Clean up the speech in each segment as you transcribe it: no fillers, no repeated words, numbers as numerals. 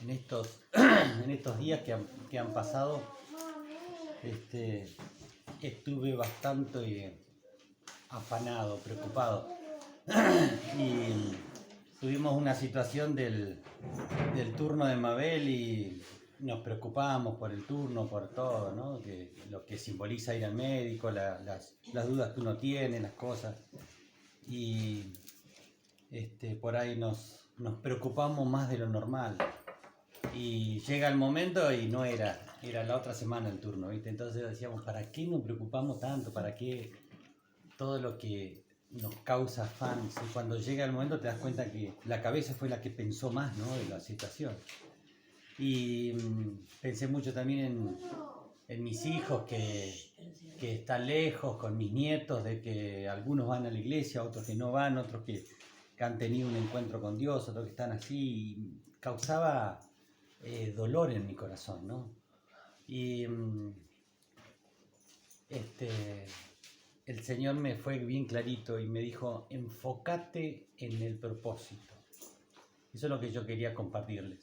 En estos días que han pasado, estuve bastante afanado, preocupado. Y tuvimos una situación del turno de Mabel y nos preocupamos por el turno, por todo, ¿no? Lo que simboliza ir al médico, las dudas que uno tiene, las cosas. Y por ahí nos preocupamos más de lo normal. Y llega el momento y no era la otra semana el turno, ¿viste? Entonces decíamos, ¿para qué nos preocupamos tanto? ¿Para qué todo lo que nos causa afán? Si cuando llega el momento te das cuenta que la cabeza fue la que pensó más, ¿no? De la situación. Y pensé mucho también en mis hijos que están lejos, con mis nietos, de que algunos van a la iglesia, otros que no van, otros que han tenido un encuentro con Dios, otros que están así. Y causaba dolor en mi corazón, ¿no? Y el Señor me fue bien clarito y me dijo, enfócate en el propósito. Eso es lo que yo quería compartirles.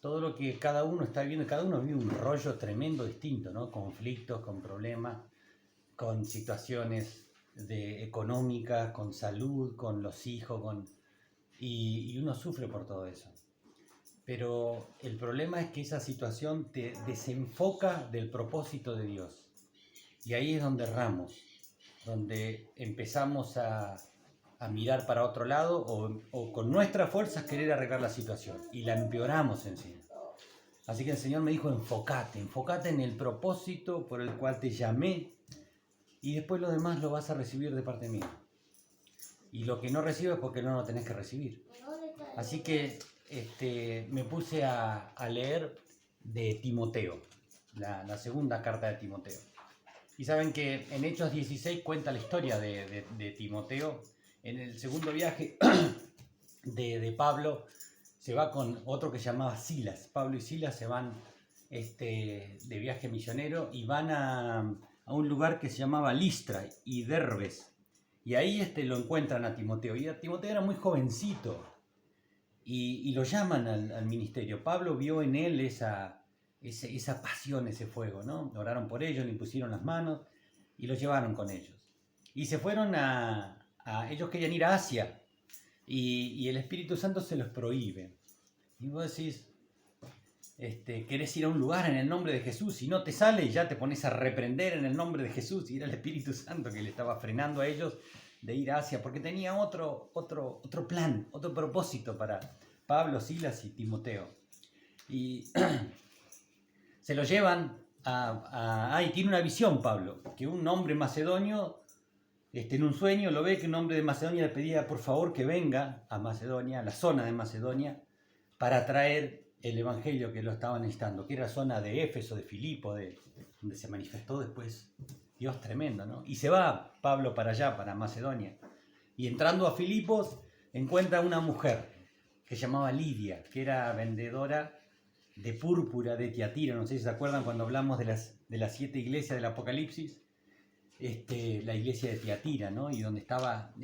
Todo lo que cada uno está viviendo, cada uno vive un rollo tremendo distinto, ¿no? Conflictos, con problemas, con situaciones económicas, con salud, con los hijos, y uno sufre por todo eso. Pero el problema es que esa situación te desenfoca del propósito de Dios. Y ahí es donde erramos, donde empezamos a mirar para otro lado o con nuestras fuerzas querer arreglar la situación y la empeoramos encima. Así que el Señor me dijo, enfócate en el propósito por el cual te llamé y después lo demás lo vas a recibir de parte mía. Y lo que no recibes porque no lo tenés que recibir. Así que me puse a leer de Timoteo, la segunda carta de Timoteo. Y saben que en Hechos 16 cuenta la historia de Timoteo. En el segundo viaje de Pablo se va con otro que se llamaba Silas. Pablo y Silas se van de viaje misionero y van a un lugar que se llamaba Listra y Derbes. Y ahí lo encuentran a Timoteo. Y a Timoteo era muy jovencito. Y lo llaman al ministerio. Pablo vio en él esa pasión, ese fuego, ¿no? Oraron por ellos, le impusieron las manos y los llevaron con ellos. Y se fueron ellos querían ir a Asia y el Espíritu Santo se los prohíbe. Y vos decís, querés ir a un lugar en el nombre de Jesús y no te sale y ya te pones a reprender en el nombre de Jesús. Y era el Espíritu Santo que le estaba frenando a ellos de ir a Asia, porque tenía otro plan, otro propósito para Pablo, Silas y Timoteo. Y se lo llevan y tiene una visión Pablo, que un hombre macedonio, en un sueño lo ve que un hombre de Macedonia le pedía por favor que venga a Macedonia, a la zona de Macedonia, para traer el evangelio que lo estaban necesitando, que era la zona de Éfeso, de Filipo, donde se manifestó después Dios tremendo, ¿no? Y se va Pablo para allá, para Macedonia. Y entrando a Filipos, encuentra una mujer que se llamaba Lidia, que era vendedora de púrpura de Tiatira. No sé si se acuerdan cuando hablamos de las 7 iglesias del Apocalipsis, la iglesia de Tiatira, ¿no? Y donde estaba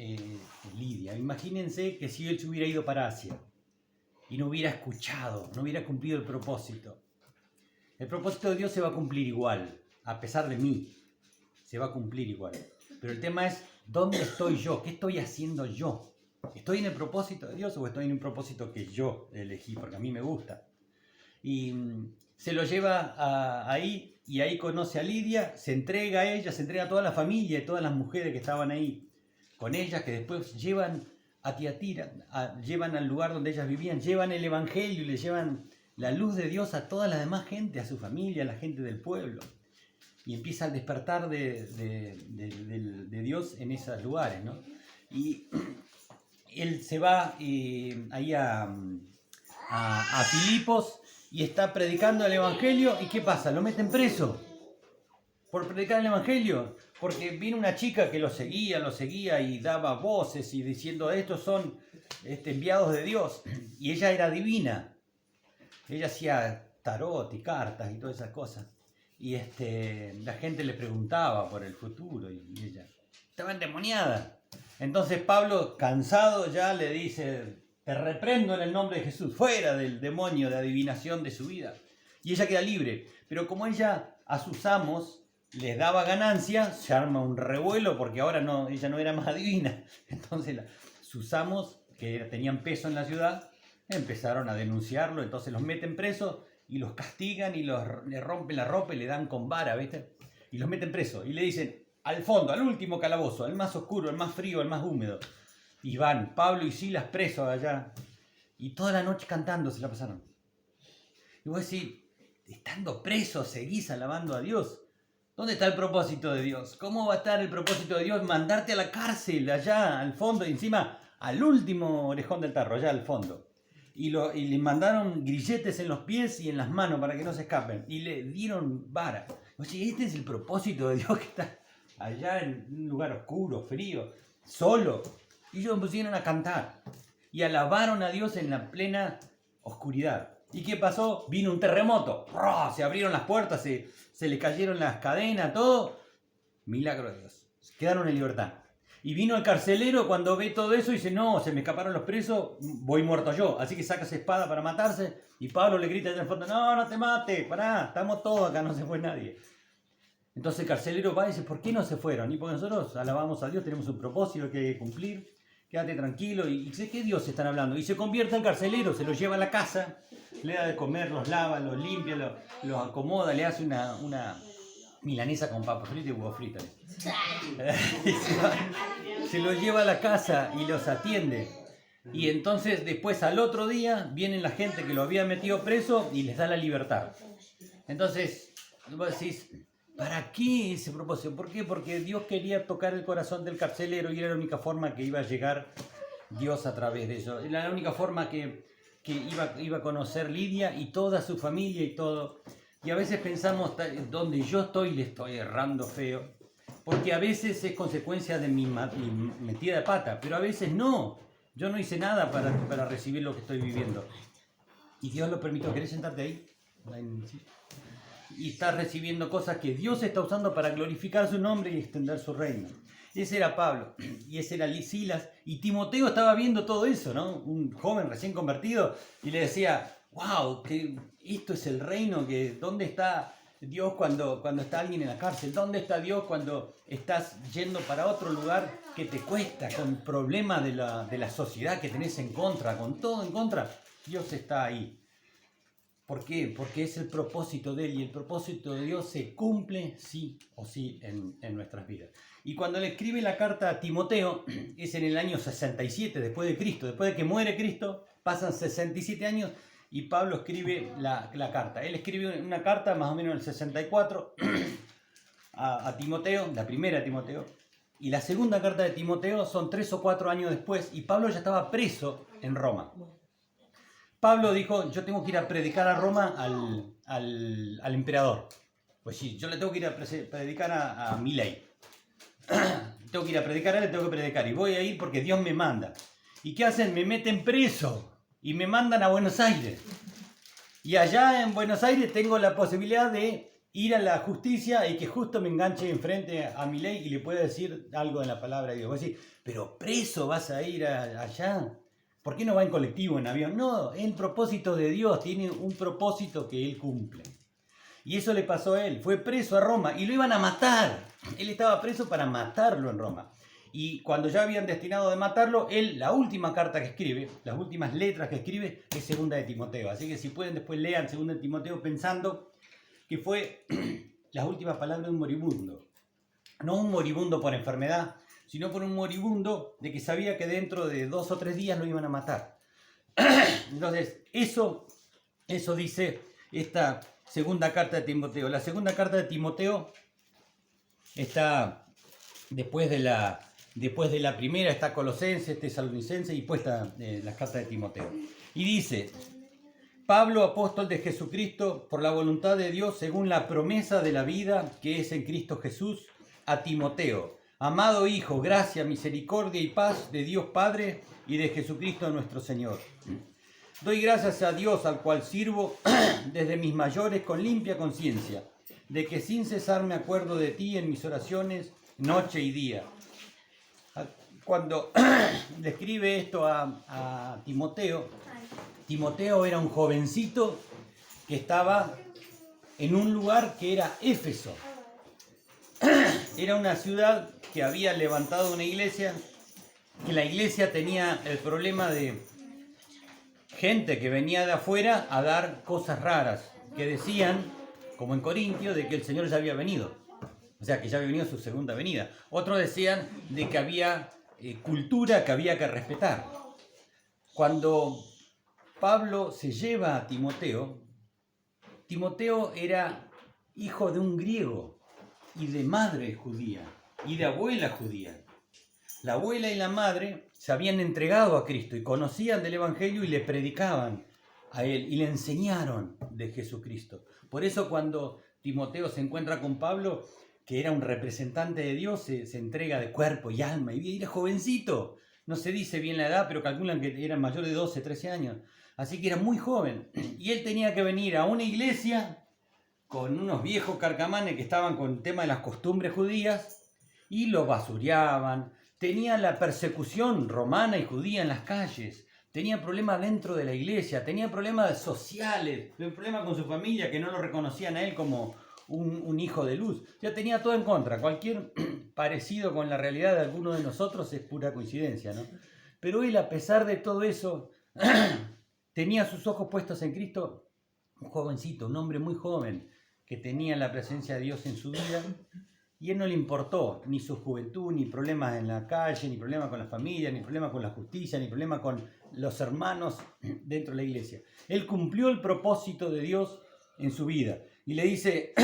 Lidia. Imagínense que si él se hubiera ido para Asia y no hubiera escuchado, no hubiera cumplido el propósito. El propósito de Dios se va a cumplir igual, a pesar de mí, se va a cumplir igual. Pero el tema es, ¿dónde estoy yo? ¿Qué estoy haciendo yo? ¿Estoy en el propósito de Dios o estoy en un propósito que yo elegí porque a mí me gusta? Y se lo lleva ahí y ahí conoce a Lidia, se entrega a ella, se entrega a toda la familia y todas las mujeres que estaban ahí con ella, que después llevan a Tiatira, llevan al lugar donde ellas vivían, llevan el evangelio y le llevan la luz de Dios a toda la demás gente, a su familia, a la gente del pueblo. Y empieza el despertar de Dios en esos lugares, ¿no? Y él se va ahí a Filipos y está predicando el evangelio. ¿Y qué pasa? Lo meten preso por predicar el evangelio, porque vino una chica que lo seguía y daba voces y diciendo, estos son enviados de Dios. Y ella era divina. Ella hacía tarot y cartas y todas esas cosas. Y la gente le preguntaba por el futuro y ella estaba endemoniada. Entonces Pablo, cansado ya, le dice, te reprendo en el nombre de Jesús, fuera del demonio de adivinación de su vida. Y ella queda libre. Pero como ella a sus amos les daba ganancia, se arma un revuelo porque ahora no, ella no era más adivina. Entonces sus amos, que tenían peso en la ciudad, empezaron a denunciarlo. Entonces los meten presos y los castigan y le rompen la ropa y le dan con vara, ¿viste? Y los meten presos y le dicen, al fondo, al último calabozo, al más oscuro, al más frío, al más húmedo. Y van Pablo y Silas presos allá. Y toda la noche cantando se la pasaron. Y vos decís, estando presos seguís alabando a Dios. ¿Dónde está el propósito de Dios? ¿Cómo va a estar el propósito de Dios? Mandarte a la cárcel, allá al fondo, y encima al último orejón del tarro, allá al fondo. Y le mandaron grilletes en los pies y en las manos para que no se escapen. Y le dieron vara. Oye, este es el propósito de Dios, que está allá en un lugar oscuro, frío, solo. Y ellos pusieron a cantar. Y alabaron a Dios en la plena oscuridad. ¿Y qué pasó? Vino un terremoto. ¡Rah! Se abrieron las puertas, se le cayeron las cadenas, todo. Milagro de Dios. Quedaron en libertad. Y vino el carcelero cuando ve todo eso y dice, no, se me escaparon los presos, voy muerto yo. Así que saca esa espada para matarse. Y Pablo le grita allá en el fondo, no, no te mates, pará, estamos todos acá, no se fue nadie. Entonces el carcelero va y dice, ¿por qué no se fueron? Y porque nosotros alabamos a Dios, tenemos un propósito que hay que cumplir, quédate tranquilo. Y sé qué Dios están hablando. Y se convierte en carcelero, se lo lleva a la casa, le da de comer, los lava, los limpia, los acomoda, le hace una milanesa con papas fritas y huevo frito. Se los lleva a la casa y los atiende. Y entonces después al otro día vienen la gente que lo había metido preso y les da la libertad. Entonces vos decís, ¿para qué ese propósito? ¿Por qué? Porque Dios quería tocar el corazón del carcelero y era la única forma que iba a llegar Dios a través de eso. Era la única forma que iba a conocer Lidia y toda su familia y todo. Y a veces pensamos, donde yo estoy le estoy errando feo. Porque a veces es consecuencia de mi metida de pata, pero a veces no. Yo no hice nada para recibir lo que estoy viviendo. Y Dios lo permitió. ¿Querés sentarte ahí? Y estás recibiendo cosas que Dios está usando para glorificar su nombre y extender su reino. Ese era Pablo, y ese era Silas, y Timoteo estaba viendo todo eso, ¿no? Un joven recién convertido, y le decía, wow, que esto es el reino, que ¿dónde está Dios cuando está alguien en la cárcel? ¿Dónde está Dios cuando estás yendo para otro lugar que te cuesta, con problemas de la sociedad que tenés en contra, con todo en contra? Dios está ahí. ¿Por qué? Porque es el propósito de Él, y el propósito de Dios se cumple sí o sí en nuestras vidas. Y cuando le escribe la carta a Timoteo, es en el año 67 después de Cristo, después de que muere Cristo, pasan 67 años y Pablo escribe la carta. Él escribe una carta más o menos en el 64 a Timoteo, la primera a Timoteo, y la segunda carta de Timoteo son 3 o 4 años después, y Pablo ya estaba preso en Roma. Pablo dijo, yo tengo que ir a predicar a Roma al emperador. Pues sí, yo le tengo que ir a predicar a Milei. Tengo que ir a predicar a él, tengo que predicar. Y voy a ir porque Dios me manda. ¿Y qué hacen? Me meten preso y me mandan a Buenos Aires. Y allá en Buenos Aires tengo la posibilidad de ir a la justicia y que justo me enganche enfrente a Milei y le pueda decir algo de la palabra de Dios. Voy a decir, pero preso vas a ir allá. ¿Por qué no va en colectivo, en avión? No, el propósito de Dios tiene un propósito que Él cumple. Y eso le pasó a él. Fue preso a Roma y lo iban a matar. Él estaba preso para matarlo en Roma. Y cuando ya habían destinado de matarlo, él, la última carta que escribe, las últimas letras que escribe, es Segunda de Timoteo. Así que si pueden, después lean Segunda de Timoteo pensando que fue las últimas palabras de un moribundo. No un moribundo por enfermedad, sino por un moribundo de que sabía que dentro de 2 o 3 días lo iban a matar. Entonces, eso dice esta segunda carta de Timoteo. La segunda carta de Timoteo está después de la primera, está Colosenses, Tesalonicenses y puesta la carta de Timoteo. Y dice, Pablo, apóstol de Jesucristo, por la voluntad de Dios, según la promesa de la vida que es en Cristo Jesús, a Timoteo, amado hijo, gracia, misericordia y paz de Dios Padre y de Jesucristo nuestro Señor. Doy gracias a Dios, al cual sirvo desde mis mayores con limpia conciencia, de que sin cesar me acuerdo de ti en mis oraciones, noche y día. cuando le escribe esto a Timoteo, Timoteo era un jovencito que estaba en un lugar que era Éfeso. Era una ciudad que había levantado una iglesia, que la iglesia tenía el problema de gente que venía de afuera a dar cosas raras, que decían, como en Corintio, de que el Señor ya había venido. O sea, que ya había venido su segunda venida. Otros decían de que había cultura que había que respetar. Cuando Pablo se lleva a Timoteo, Timoteo era hijo de un griego y de madre judía y de abuela judía. La abuela y la madre se habían entregado a Cristo y conocían del Evangelio y le predicaban a él y le enseñaron de Jesucristo. Por eso cuando Timoteo se encuentra con Pablo, que era un representante de Dios, se entrega de cuerpo y alma y era jovencito. No se dice bien la edad, pero calculan que era mayor de 12, 13 años. Así que era muy joven. Y él tenía que venir a una iglesia con unos viejos carcamanes que estaban con el tema de las costumbres judías y lo basureaban. Tenía la persecución romana y judía en las calles. Tenía problemas dentro de la iglesia. Tenía problemas sociales. Problemas con su familia que no lo reconocían a él como un hijo de luz. Ya tenía todo en contra. Cualquier parecido con la realidad de alguno de nosotros es pura coincidencia, ¿no? Pero él, a pesar de todo eso, tenía sus ojos puestos en Cristo. Un jovencito, un hombre muy joven, que tenía la presencia de Dios en su vida. Y a él no le importó ni su juventud, ni problemas en la calle, ni problemas con la familia, ni problemas con la justicia, ni problemas con los hermanos dentro de la iglesia. Él cumplió el propósito de Dios en su vida. Y le dice,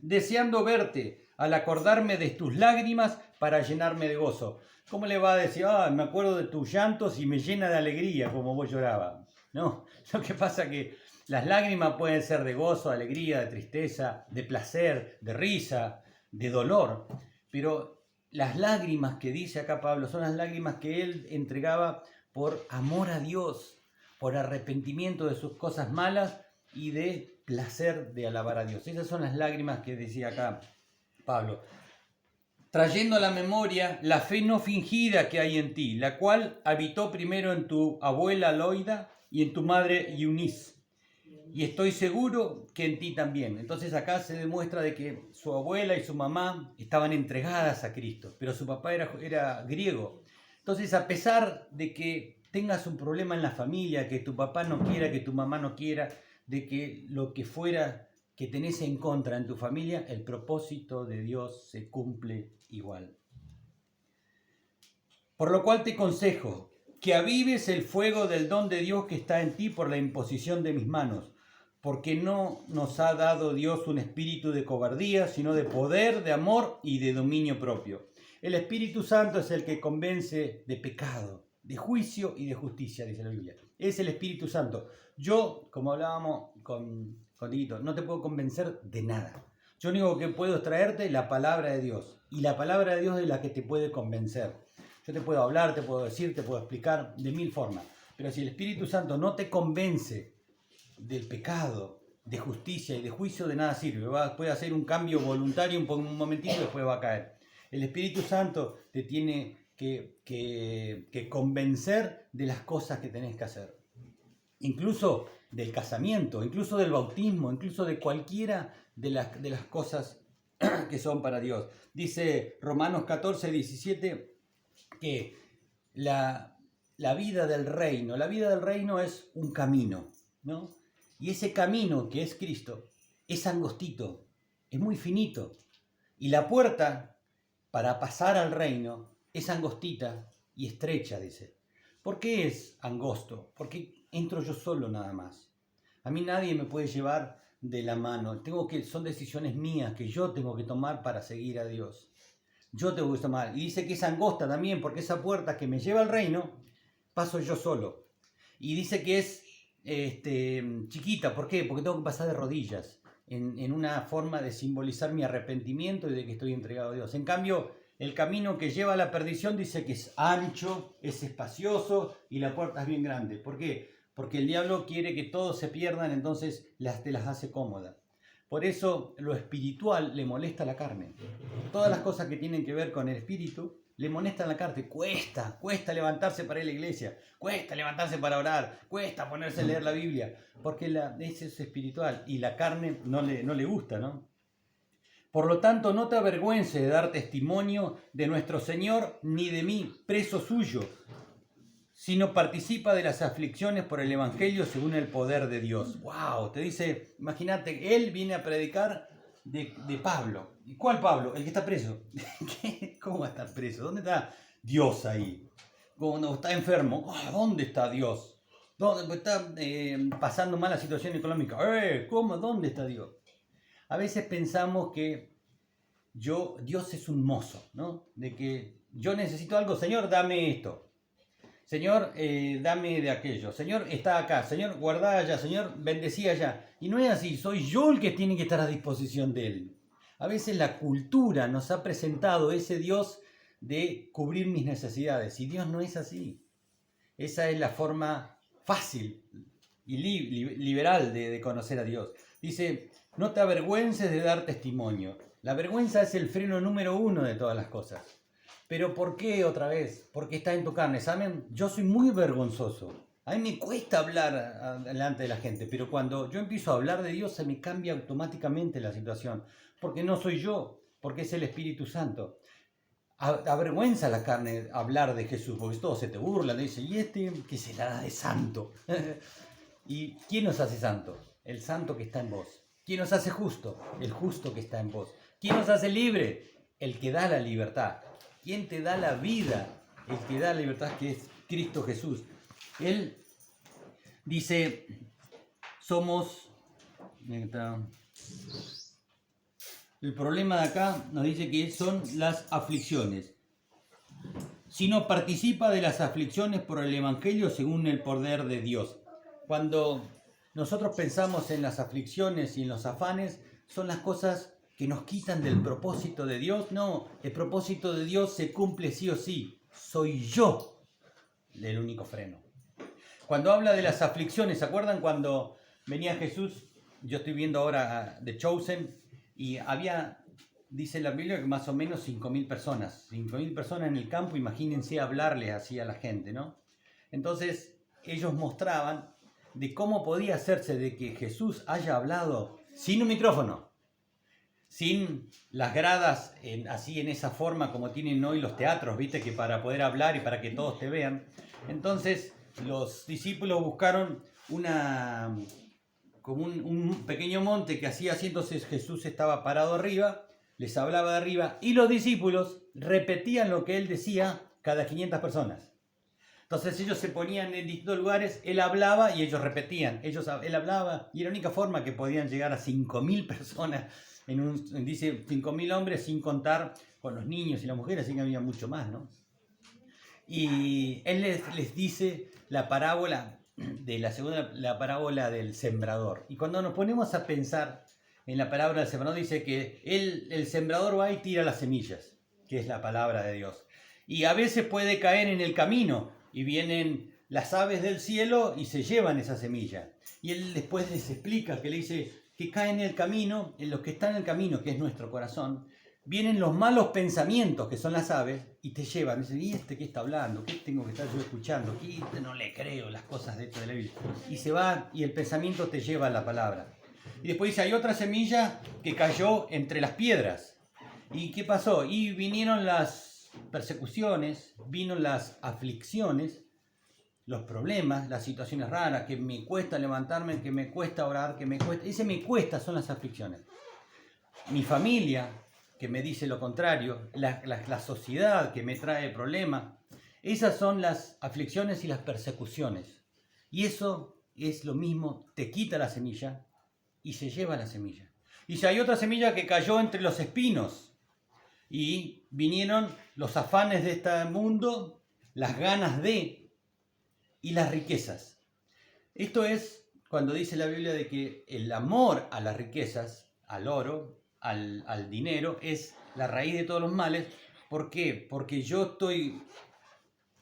deseando verte, al acordarme de tus lágrimas para llenarme de gozo. ¿Cómo le va a decir, me acuerdo de tus llantos y me llena de alegría como vos llorabas? No, lo que pasa es que las lágrimas pueden ser de gozo, de alegría, de tristeza, de placer, de risa, de dolor, pero las lágrimas que dice acá Pablo son las lágrimas que él entregaba por amor a Dios, por arrepentimiento de sus cosas malas y de placer de alabar a Dios. Esas son las lágrimas que decía acá Pablo, trayendo a la memoria la fe no fingida que hay en ti, la cual habitó primero en tu abuela Loida y en tu madre Eunice. Y estoy seguro que en ti también. Entonces acá se demuestra de que su abuela y su mamá estaban entregadas a Cristo, pero su papá era griego. Entonces, a pesar de que tengas un problema en la familia, que tu papá no quiera, que tu mamá no quiera, de que lo que fuera que tenés en contra en tu familia, el propósito de Dios se cumple igual. Por lo cual te consejo que avives el fuego del don de Dios que está en ti por la imposición de mis manos. Porque no nos ha dado Dios un espíritu de cobardía, sino de poder, de amor y de dominio propio. El Espíritu Santo es el que convence de pecado, de juicio y de justicia, dice la Biblia. Es el Espíritu Santo. Yo, como hablábamos con Dieguito, no te puedo convencer de nada. Yo lo único que puedo es traerte la palabra de Dios. Y la palabra de Dios es la que te puede convencer. Yo te puedo hablar, te puedo decir, te puedo explicar de mil formas. Pero si el Espíritu Santo no te convence del pecado, de justicia y de juicio, de nada sirve. Puede hacer un cambio voluntario un momentito y después va a caer. El Espíritu Santo te tiene que convencer de las cosas que tenés que hacer. Incluso del casamiento, incluso del bautismo, incluso de cualquiera de las cosas que son para Dios. Dice Romanos 14, 17 que la vida del reino es un camino, ¿no? Y ese camino que es Cristo es angostito, es muy finito. Y la puerta para pasar al reino es angostita y estrecha, dice. ¿Por qué es angosto? Porque entro yo solo nada más. A mí nadie me puede llevar de la mano. Son decisiones mías que yo tengo que tomar para seguir a Dios. Yo tengo que tomar. Y dice que es angosta también, porque esa puerta que me lleva al reino, paso yo solo. Y dice que es chiquita. ¿Por qué? Porque tengo que pasar de rodillas, en una forma de simbolizar mi arrepentimiento y de que estoy entregado a Dios. En cambio, el camino que lleva a la perdición dice que es ancho, es espacioso y la puerta es bien grande. ¿Por qué? Porque el diablo quiere que todos se pierdan, entonces te las hace cómodas. Por eso lo espiritual le molesta a la carne. Todas las cosas que tienen que ver con el espíritu le molesta la carne, cuesta levantarse para ir a la iglesia, cuesta levantarse para orar, cuesta ponerse a leer la Biblia, porque eso es espiritual y la carne no le gusta, ¿no? Por lo tanto, no te avergüences de dar testimonio de nuestro Señor ni de mí, preso suyo, sino participa de las aflicciones por el Evangelio según el poder de Dios. ¡Wow! Te dice, imagínate, él viene a predicar de Pablo. ¿Y cuál Pablo? El que está preso. ¿Cómo va a estar preso? ¿Dónde está Dios ahí? Cuando está enfermo, ¿dónde está Dios? ¿Dónde está pasando mala situación económica? ¿Cómo? ¿Dónde está Dios? A veces pensamos que Dios es un mozo, ¿no? De que yo necesito algo, Señor, dame esto. Señor, dame de aquello. Señor, está acá. Señor, guardá allá. Señor, bendecí allá. Y no es así, soy yo el que tiene que estar a disposición de Él. A veces la cultura nos ha presentado ese Dios de cubrir mis necesidades. Y Dios no es así. Esa es la forma fácil y liberal de conocer a Dios. Dice, no te avergüences de dar testimonio. La vergüenza es el freno número 1 de todas las cosas. ¿Pero por qué otra vez? Porque está en tu carne. ¿Saben? Yo soy muy vergonzoso. A mí me cuesta hablar delante de la gente, pero cuando yo empiezo a hablar de Dios se me cambia automáticamente la situación. Porque no soy yo, porque es el Espíritu Santo. Avergüenza la carne hablar de Jesús, porque todos se te burlan, te dicen, ¿y este que se la da de santo? ¿Y quién nos hace santo? El santo que está en vos. ¿Quién nos hace justo? El justo que está en vos. ¿Quién nos hace libre? El que da la libertad. ¿Quién te da la vida? El que da la libertad, que es Cristo Jesús. Él dice, somos... El problema de acá nos dice que son las aflicciones. Sino participa de las aflicciones por el Evangelio según el poder de Dios. Cuando nosotros pensamos en las aflicciones y en los afanes, son las cosas que nos quitan del propósito de Dios. No, el propósito de Dios se cumple sí o sí. Soy yo el único freno. Cuando habla de las aflicciones, ¿se acuerdan cuando venía Jesús? Yo estoy viendo ahora The Chosen y había, dice la Biblia, que más o menos 5.000 personas. 5.000 personas en el campo, imagínense hablarles así a la gente, ¿no? Entonces ellos mostraban de cómo podía hacerse de que Jesús haya hablado sin un micrófono, sin las gradas así en esa forma como tienen hoy los teatros, viste, que para poder hablar y para que todos te vean. Entonces los discípulos buscaron como un pequeño monte que hacía así, entonces Jesús estaba parado arriba, les hablaba de arriba y los discípulos repetían lo que él decía cada 500 personas. Entonces ellos se ponían en distintos lugares, él hablaba y ellos repetían. Él hablaba y era la única forma que podían llegar a 5.000 personas. Dice 5.000 hombres sin contar con los niños y las mujeres, así que había mucho más, ¿no? Y él les dice la parábola la parábola del sembrador. Y cuando nos ponemos a pensar en la parábola del sembrador, dice que el sembrador va y tira las semillas, que es la palabra de Dios. Y a veces puede caer en el camino y vienen las aves del cielo y se llevan esa semilla. Y él después les explica, que le dice que cae en el camino, en los que están en el camino, que es nuestro corazón, vienen los malos pensamientos, que son las aves, y te llevan. Dicen, ¿y este qué está hablando? ¿Qué tengo que estar yo escuchando? ¿Qué no le creo las cosas de esto de la Biblia? Y se va, y el pensamiento te lleva a la palabra. Y después dice, hay otra semilla que cayó entre las piedras. ¿Y qué pasó? Y vinieron las persecuciones, vino las aflicciones, los problemas, las situaciones raras, que me cuesta levantarme, que me cuesta orar, que me cuesta... Ese me cuesta son las aflicciones. Mi familia, que me dice lo contrario, la sociedad que me trae problemas, esas son las aflicciones y las persecuciones. Y eso es lo mismo, te quita la semilla y se lleva la semilla. Y si hay otra semilla que cayó entre los espinos y vinieron los afanes de este mundo, las ganas de y las riquezas. Esto es cuando dice la Biblia de que el amor a las riquezas, al oro, al dinero, es la raíz de todos los males. ¿Por qué? Porque yo estoy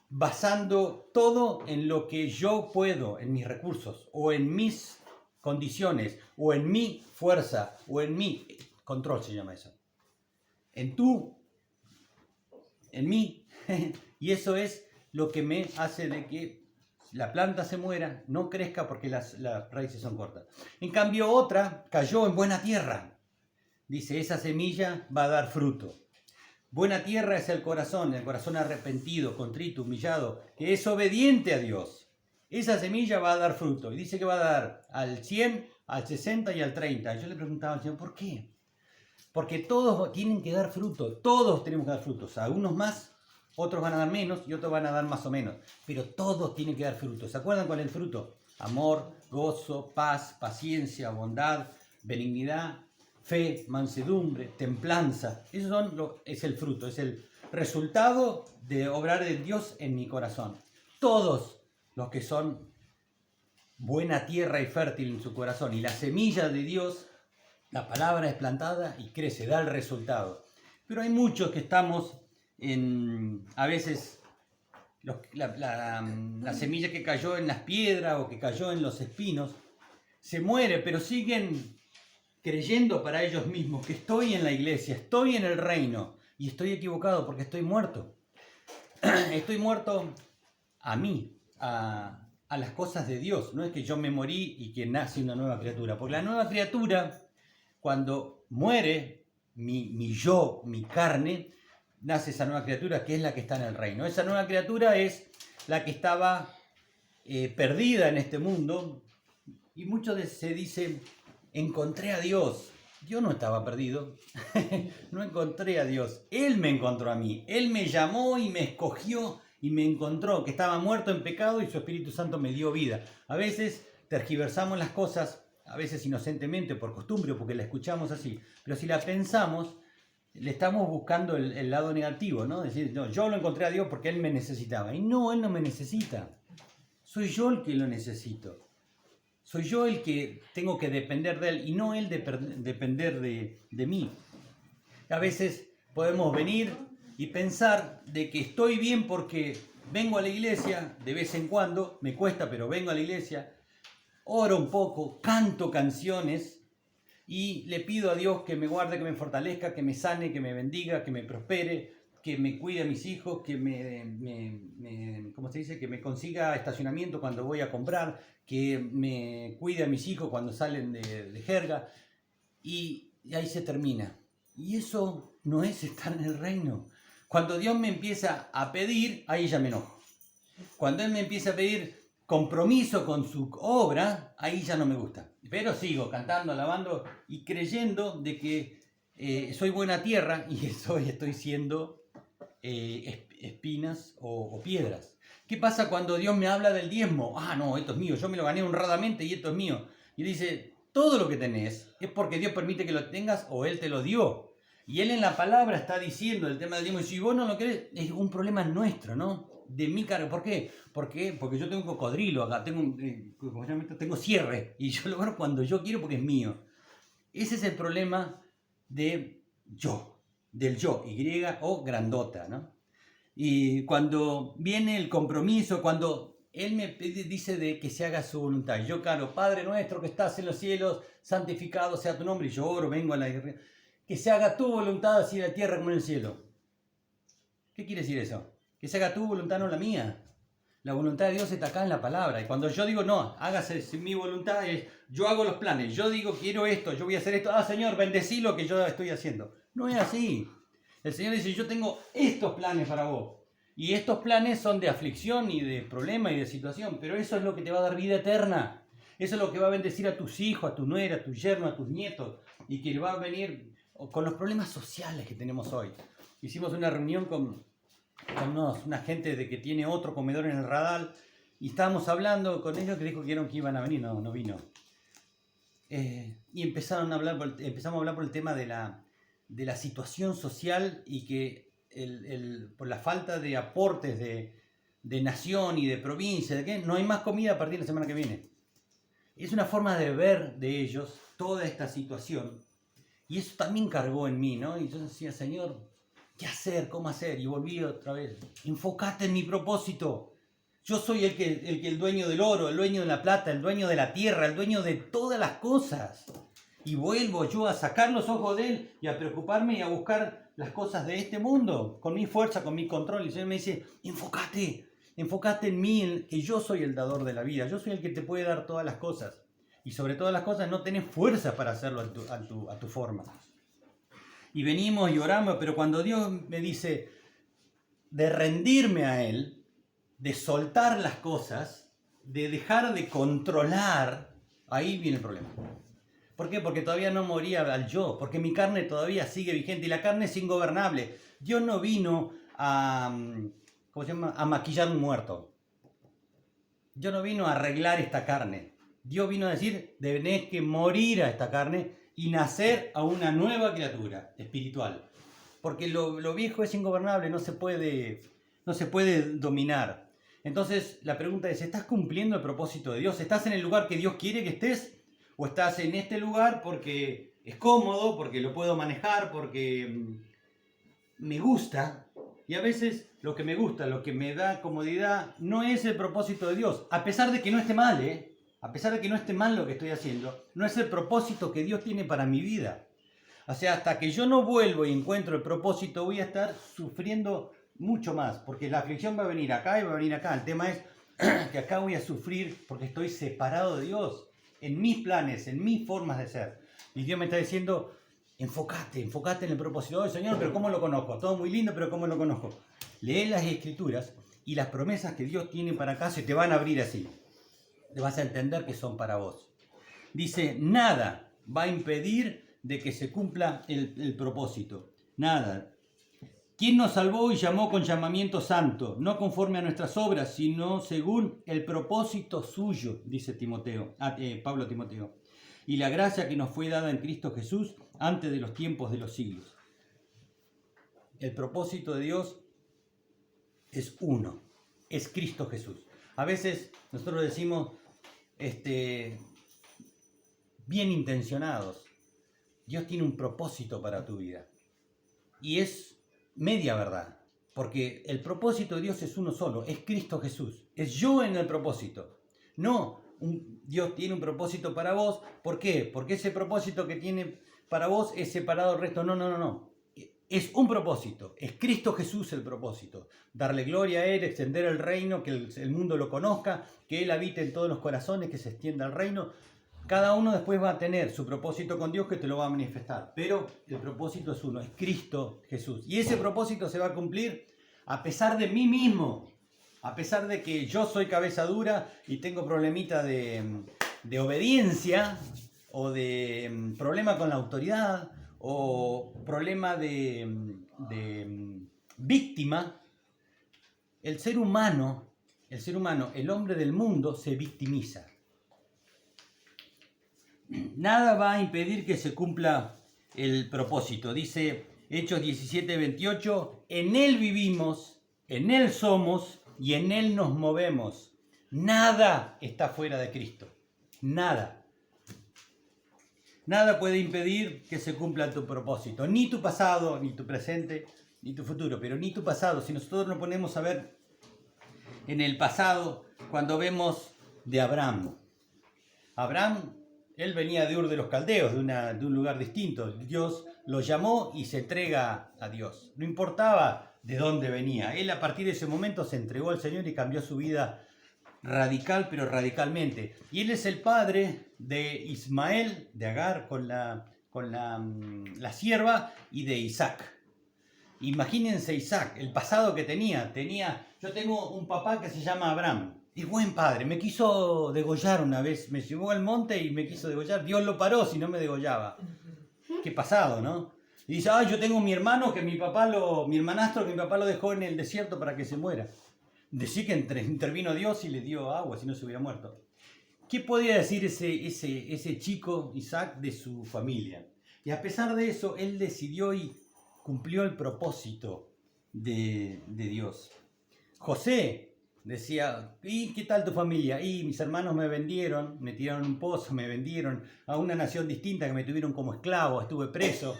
basando todo en lo que yo puedo, en mis recursos, o en mis condiciones, o en mi fuerza, o en mi control, se llama eso. En mí, Y eso es lo que me hace de que la planta se muera, no crezca porque las raíces son cortas. En cambio otra cayó en buena tierra. Dice, esa semilla va a dar fruto. Buena tierra es el corazón arrepentido, contrito, humillado, que es obediente a Dios. Esa semilla va a dar fruto. Y dice que va a dar al 100, al 60 y al 30. Y yo le preguntaba al Señor, ¿por qué? Porque todos tienen que dar fruto. Todos tenemos que dar frutos. Algunos más, otros van a dar menos y otros van a dar más o menos. Pero todos tienen que dar fruto. ¿Se acuerdan cuál es el fruto? Amor, gozo, paz, paciencia, bondad, benignidad, fe, mansedumbre, templanza. Eso es el fruto, es el resultado de obrar de Dios en mi corazón. Todos los que son buena tierra y fértil en su corazón y la semilla de Dios, la palabra es plantada y crece, da el resultado. Pero hay muchos que estamos a veces la semilla que cayó en las piedras o que cayó en los espinos se muere, pero siguen creyendo para ellos mismos que estoy en la iglesia, estoy en el reino y estoy equivocado porque estoy muerto. Estoy muerto a mí, a las cosas de Dios. No es que yo me morí y que nace una nueva criatura, porque la nueva criatura, cuando muere mi yo, mi carne, nace esa nueva criatura que es la que está en el reino. Esa nueva criatura es la que estaba perdida en este mundo y muchos se dicen, encontré a Dios. Yo no estaba perdido, no encontré a Dios, Él me encontró a mí, Él me llamó y me escogió y me encontró, que estaba muerto en pecado y su Espíritu Santo me dio vida. A veces tergiversamos las cosas, a veces inocentemente, por costumbre o porque la escuchamos así, pero si la pensamos, le estamos buscando el lado negativo, ¿no? Decir, no, yo lo encontré a Dios porque Él me necesitaba. Y no, Él no me necesita, soy yo el que lo necesito. Soy yo el que tengo que depender de Él y no Él depender de mí. A veces podemos venir y pensar de que estoy bien porque vengo a la iglesia de vez en cuando, me cuesta, pero vengo a la iglesia, oro un poco, canto canciones y le pido a Dios que me guarde, que me fortalezca, que me sane, que me bendiga, que me prospere, que me cuide a mis hijos, que ¿cómo se dice? Que me consiga estacionamiento cuando voy a comprar, que me cuide a mis hijos cuando salen de jerga, y ahí se termina. Y eso no es estar en el reino. Cuando Dios me empieza a pedir, ahí ya me enojo. Cuando Él me empieza a pedir compromiso con su obra, ahí ya no me gusta. Pero sigo cantando, alabando y creyendo de que soy buena tierra y estoy siendo espinas o piedras. ¿Qué pasa cuando Dios me habla del diezmo? Ah, no, esto es mío, yo me lo gané honradamente y esto es mío. Y dice, todo lo que tenés es porque Dios permite que lo tengas o Él te lo dio. Y Él en la palabra está diciendo el tema del diezmo. Y si vos no lo querés, es un problema nuestro, ¿no? De mi cargo. ¿Por qué? Porque yo tengo un cocodrilo acá, tengo cierre. Y yo lo agarro cuando yo quiero porque es mío. Ese es el problema de yo, del yo, Y o grandota, ¿no? Y cuando viene el compromiso, cuando Él me dice de que se haga su voluntad, yo claro, Padre nuestro que estás en los cielos, santificado sea tu nombre, y yo oro, vengo a la guerra, que se haga tu voluntad así en la tierra como en el cielo. ¿Qué quiere decir eso? Que se haga tu voluntad, no la mía. La voluntad de Dios está acá en la palabra. Y cuando yo digo, no, hágase mi voluntad, yo hago los planes, yo digo, quiero esto, yo voy a hacer esto, Señor, bendecí lo que yo estoy haciendo. No es así. El Señor dice, yo tengo estos planes para vos. Y estos planes son de aflicción y de problema y de situación, pero eso es lo que te va a dar vida eterna. Eso es lo que va a bendecir a tus hijos, a tu nuera, a tu yerno, a tus nietos, y que va a venir con los problemas sociales que tenemos hoy. Hicimos una reunión con una gente de que tiene otro comedor en el Radal, y estábamos hablando con ellos que dijo que iban a venir, no vino. Y empezamos a hablar por el tema de la situación social y que por la falta de aportes de nación y de provincia, no hay más comida a partir de la semana que viene. Es una forma de ver de ellos toda esta situación y eso también cargó en mí, ¿no? Y yo decía, Señor, ¿qué hacer? ¿Cómo hacer? Y volví otra vez, enfócate en mi propósito. Yo soy el dueño del oro, el dueño de la plata, el dueño de la tierra, el dueño de todas las cosas. y vuelvo yo a sacar los ojos de Él y a preocuparme y a buscar las cosas de este mundo, con mi fuerza, con mi control. Y el Señor me dice, enfócate en mí, que yo soy el dador de la vida, yo soy el que te puede dar todas las cosas. Y sobre todas las cosas no tenés fuerza para hacerlo a tu forma. Y venimos y oramos, pero cuando Dios me dice de rendirme a Él, de soltar las cosas, de dejar de controlar, ahí viene el problema. ¿Por qué? Porque todavía no moría al yo, porque mi carne todavía sigue vigente y la carne es ingobernable. Dios no vino a, ¿cómo se llama?, a maquillar un muerto. Dios no vino a arreglar esta carne. Dios vino a decir, tenés que morir a esta carne y nacer a una nueva criatura espiritual. Porque lo viejo es ingobernable, no se puede dominar. Entonces la pregunta es, ¿estás cumpliendo el propósito de Dios? ¿Estás en el lugar que Dios quiere que estés? ¿O estás en este lugar porque es cómodo, porque lo puedo manejar, porque me gusta? Y a veces lo que me gusta, lo que me da comodidad, no es el propósito de Dios. A pesar de que no esté mal, a pesar de que no esté mal lo que estoy haciendo, no es el propósito que Dios tiene para mi vida. O sea, hasta que yo no vuelvo y encuentro el propósito, voy a estar sufriendo mucho más, porque la aflicción va a venir acá y va a venir acá. El tema es que acá voy a sufrir porque estoy separado de Dios, en mis planes, en mis formas de ser. Y Dios me está diciendo, enfócate en el propósito. ¡Ay, Señor, pero cómo lo conozco! Todo muy lindo, pero ¿cómo lo conozco? Lee las Escrituras y las promesas que Dios tiene para acá se te van a abrir así. Te vas a entender que son para vos. Dice, nada va a impedir de que se cumpla el propósito. Nada. ¿Quién nos salvó y llamó con llamamiento santo? No conforme a nuestras obras, sino según el propósito suyo, dice Pablo a Timoteo. Y la gracia que nos fue dada en Cristo Jesús antes de los tiempos de los siglos. El propósito de Dios es uno, es Cristo Jesús. A veces nosotros decimos, bien intencionados, Dios tiene un propósito para tu vida. Y es media verdad, porque el propósito de Dios es uno solo, es Cristo Jesús. Es yo en el propósito. No, Dios tiene un propósito para vos. ¿Por qué? Porque ese propósito que tiene para vos es separado del resto. No. Es un propósito, es Cristo Jesús el propósito. Darle gloria a Él, extender el reino, que el mundo lo conozca, que Él habite en todos los corazones, que se extienda el reino. Cada uno después va a tener su propósito con Dios que te lo va a manifestar. Pero el propósito es uno, es Cristo Jesús. Y ese propósito se va a cumplir a pesar de mí mismo. A pesar de que yo soy cabeza dura y tengo problemita de obediencia o de problema con la autoridad o problema de víctima, el ser humano, el hombre del mundo se victimiza. Nada va a impedir que se cumpla el propósito. Dice Hechos 17:28, en Él vivimos, en Él somos y en Él nos movemos. Nada está fuera de Cristo. Nada. Nada puede impedir que se cumpla tu propósito. Ni tu pasado, ni tu presente, ni tu futuro. Pero ni tu pasado. Si nosotros nos ponemos a ver en el pasado, cuando vemos de Abraham. Abraham, él venía de Ur de los Caldeos, de un lugar distinto. Dios lo llamó y se entrega a Dios. No importaba de dónde venía. Él a partir de ese momento se entregó al Señor y cambió su vida radical, pero radicalmente. Y él es el padre de Ismael, de Agar con la sierva, y de Isaac. Imagínense Isaac, el pasado que tenía. Yo tengo un papá que se llama Abraham. Es buen padre, me quiso degollar una vez, me llevó al monte y me quiso degollar. Dios lo paró si no me degollaba. Qué pasado, ¿no? Y dice, yo tengo mi hermano mi hermanastro que mi papá lo dejó en el desierto para que se muera. Decía que intervino Dios y le dio agua, si no se hubiera muerto. ¿Qué podía decir ese chico, Isaac, de su familia? Y a pesar de eso, él decidió y cumplió el propósito de Dios. José decía, ¿y qué tal tu familia? Y mis hermanos me vendieron, me tiraron un pozo, me vendieron a una nación distinta que me tuvieron como esclavo, estuve preso.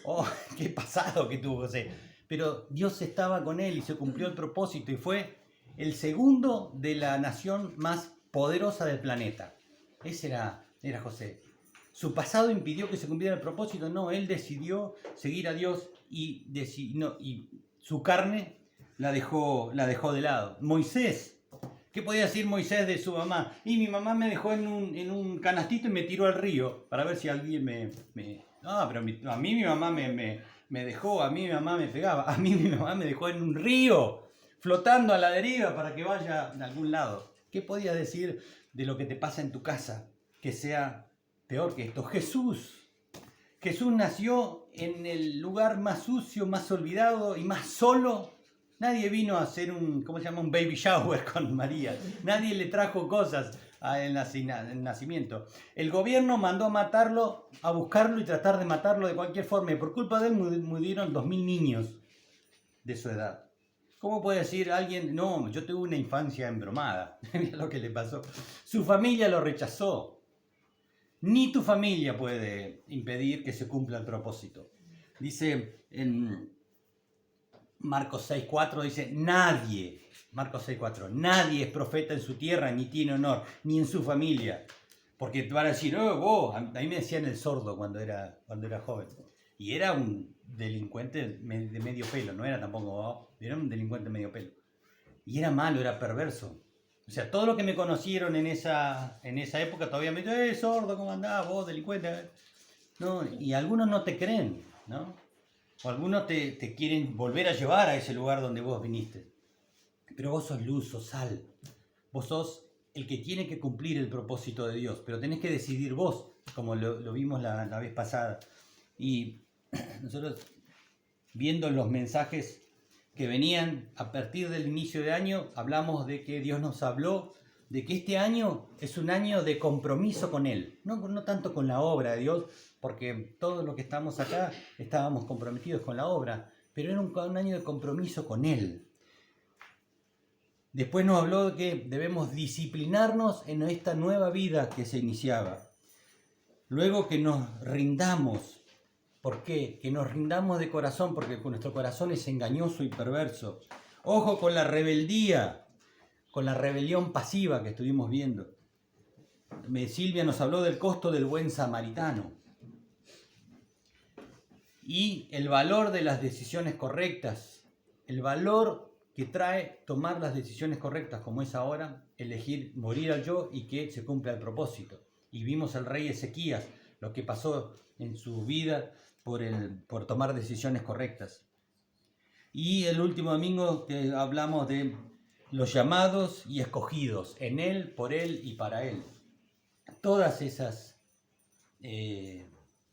Oh, qué pasado que tuvo José. Pero Dios estaba con él y se cumplió el propósito y fue el segundo de la nación más poderosa del planeta. Ese era José. Su pasado impidió que se cumpliera el propósito. No, él decidió seguir a Dios y su carne la dejó de lado. Moisés, ¿qué podía decir Moisés de su mamá? Y mi mamá me dejó en un canastito y me tiró al río para ver si alguien No, pero a mí mi mamá me dejó, a mí mi mamá me pegaba, a mí mi mamá me dejó en un río, flotando a la deriva para que vaya a algún lado. ¿Qué podías decir de lo que te pasa en tu casa que sea peor que esto? Jesús nació en el lugar más sucio, más olvidado y más solo. Nadie vino a hacer un baby shower con María. Nadie le trajo cosas al nacimiento. El gobierno mandó a matarlo, a buscarlo y tratar de matarlo de cualquier forma. Y por culpa de él murieron 2000 niños de su edad. ¿Cómo puede decir alguien, no, yo tuve una infancia embromada? Mira lo que le pasó. Su familia lo rechazó. Ni tu familia puede impedir que se cumpla el propósito. Dice en Marcos 6.4, dice, Marcos 6.4, nadie es profeta en su tierra, ni tiene honor, ni en su familia. Porque te van a decir, vos, a mí me decían el sordo cuando era joven. Y era un delincuente de medio pelo, no era tampoco, era un delincuente de medio pelo. Y era malo, era perverso. O sea, todo lo que me conocieron en esa época todavía me dicen, sordo, ¿cómo andás vos, delincuente? No, y algunos no te creen, ¿no? O algunos te quieren volver a llevar a ese lugar donde vos viniste. Pero vos sos luz, sos sal. Vos sos el que tiene que cumplir el propósito de Dios. Pero tenés que decidir vos, como lo vimos la vez pasada. Y nosotros, viendo los mensajes que venían a partir del inicio de año, hablamos de que Dios nos habló de que este año es un año de compromiso con Él. No tanto con la obra de Dios, porque todos los que estamos acá estábamos comprometidos con la obra, pero era un año de compromiso con Él. Después nos habló de que debemos disciplinarnos en esta nueva vida que se iniciaba. Luego que nos rindamos. ¿Por qué? Que nos rindamos de corazón, porque nuestro corazón es engañoso y perverso. Ojo con la rebeldía, con la rebelión pasiva que estuvimos viendo. Silvia nos habló del costo del buen samaritano. Y el valor de las decisiones correctas, el valor que trae tomar las decisiones correctas, como es ahora, elegir morir al yo y que se cumpla el propósito. Y vimos al rey Ezequías, lo que pasó en su vida por tomar decisiones correctas. Y el último domingo que hablamos de los llamados y escogidos, en Él, por Él y para Él. Todas esas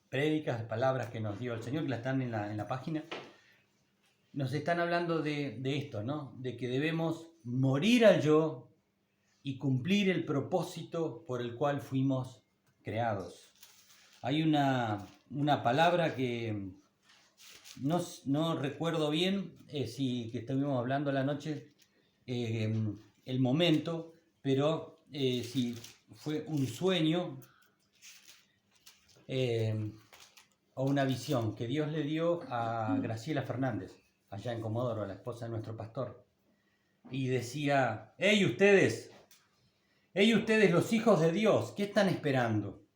prédicas, palabras que nos dio el Señor, que las están en la página, nos están hablando de esto, ¿no? De que debemos morir al yo y cumplir el propósito por el cual fuimos creados. Hay una palabra que no recuerdo bien si que estuvimos hablando la noche, el momento, pero si fue un sueño o una visión que Dios le dio a Graciela Fernández, allá en Comodoro, la esposa de nuestro pastor, y decía, ¡Hey ustedes los hijos de Dios! ¿Qué están esperando?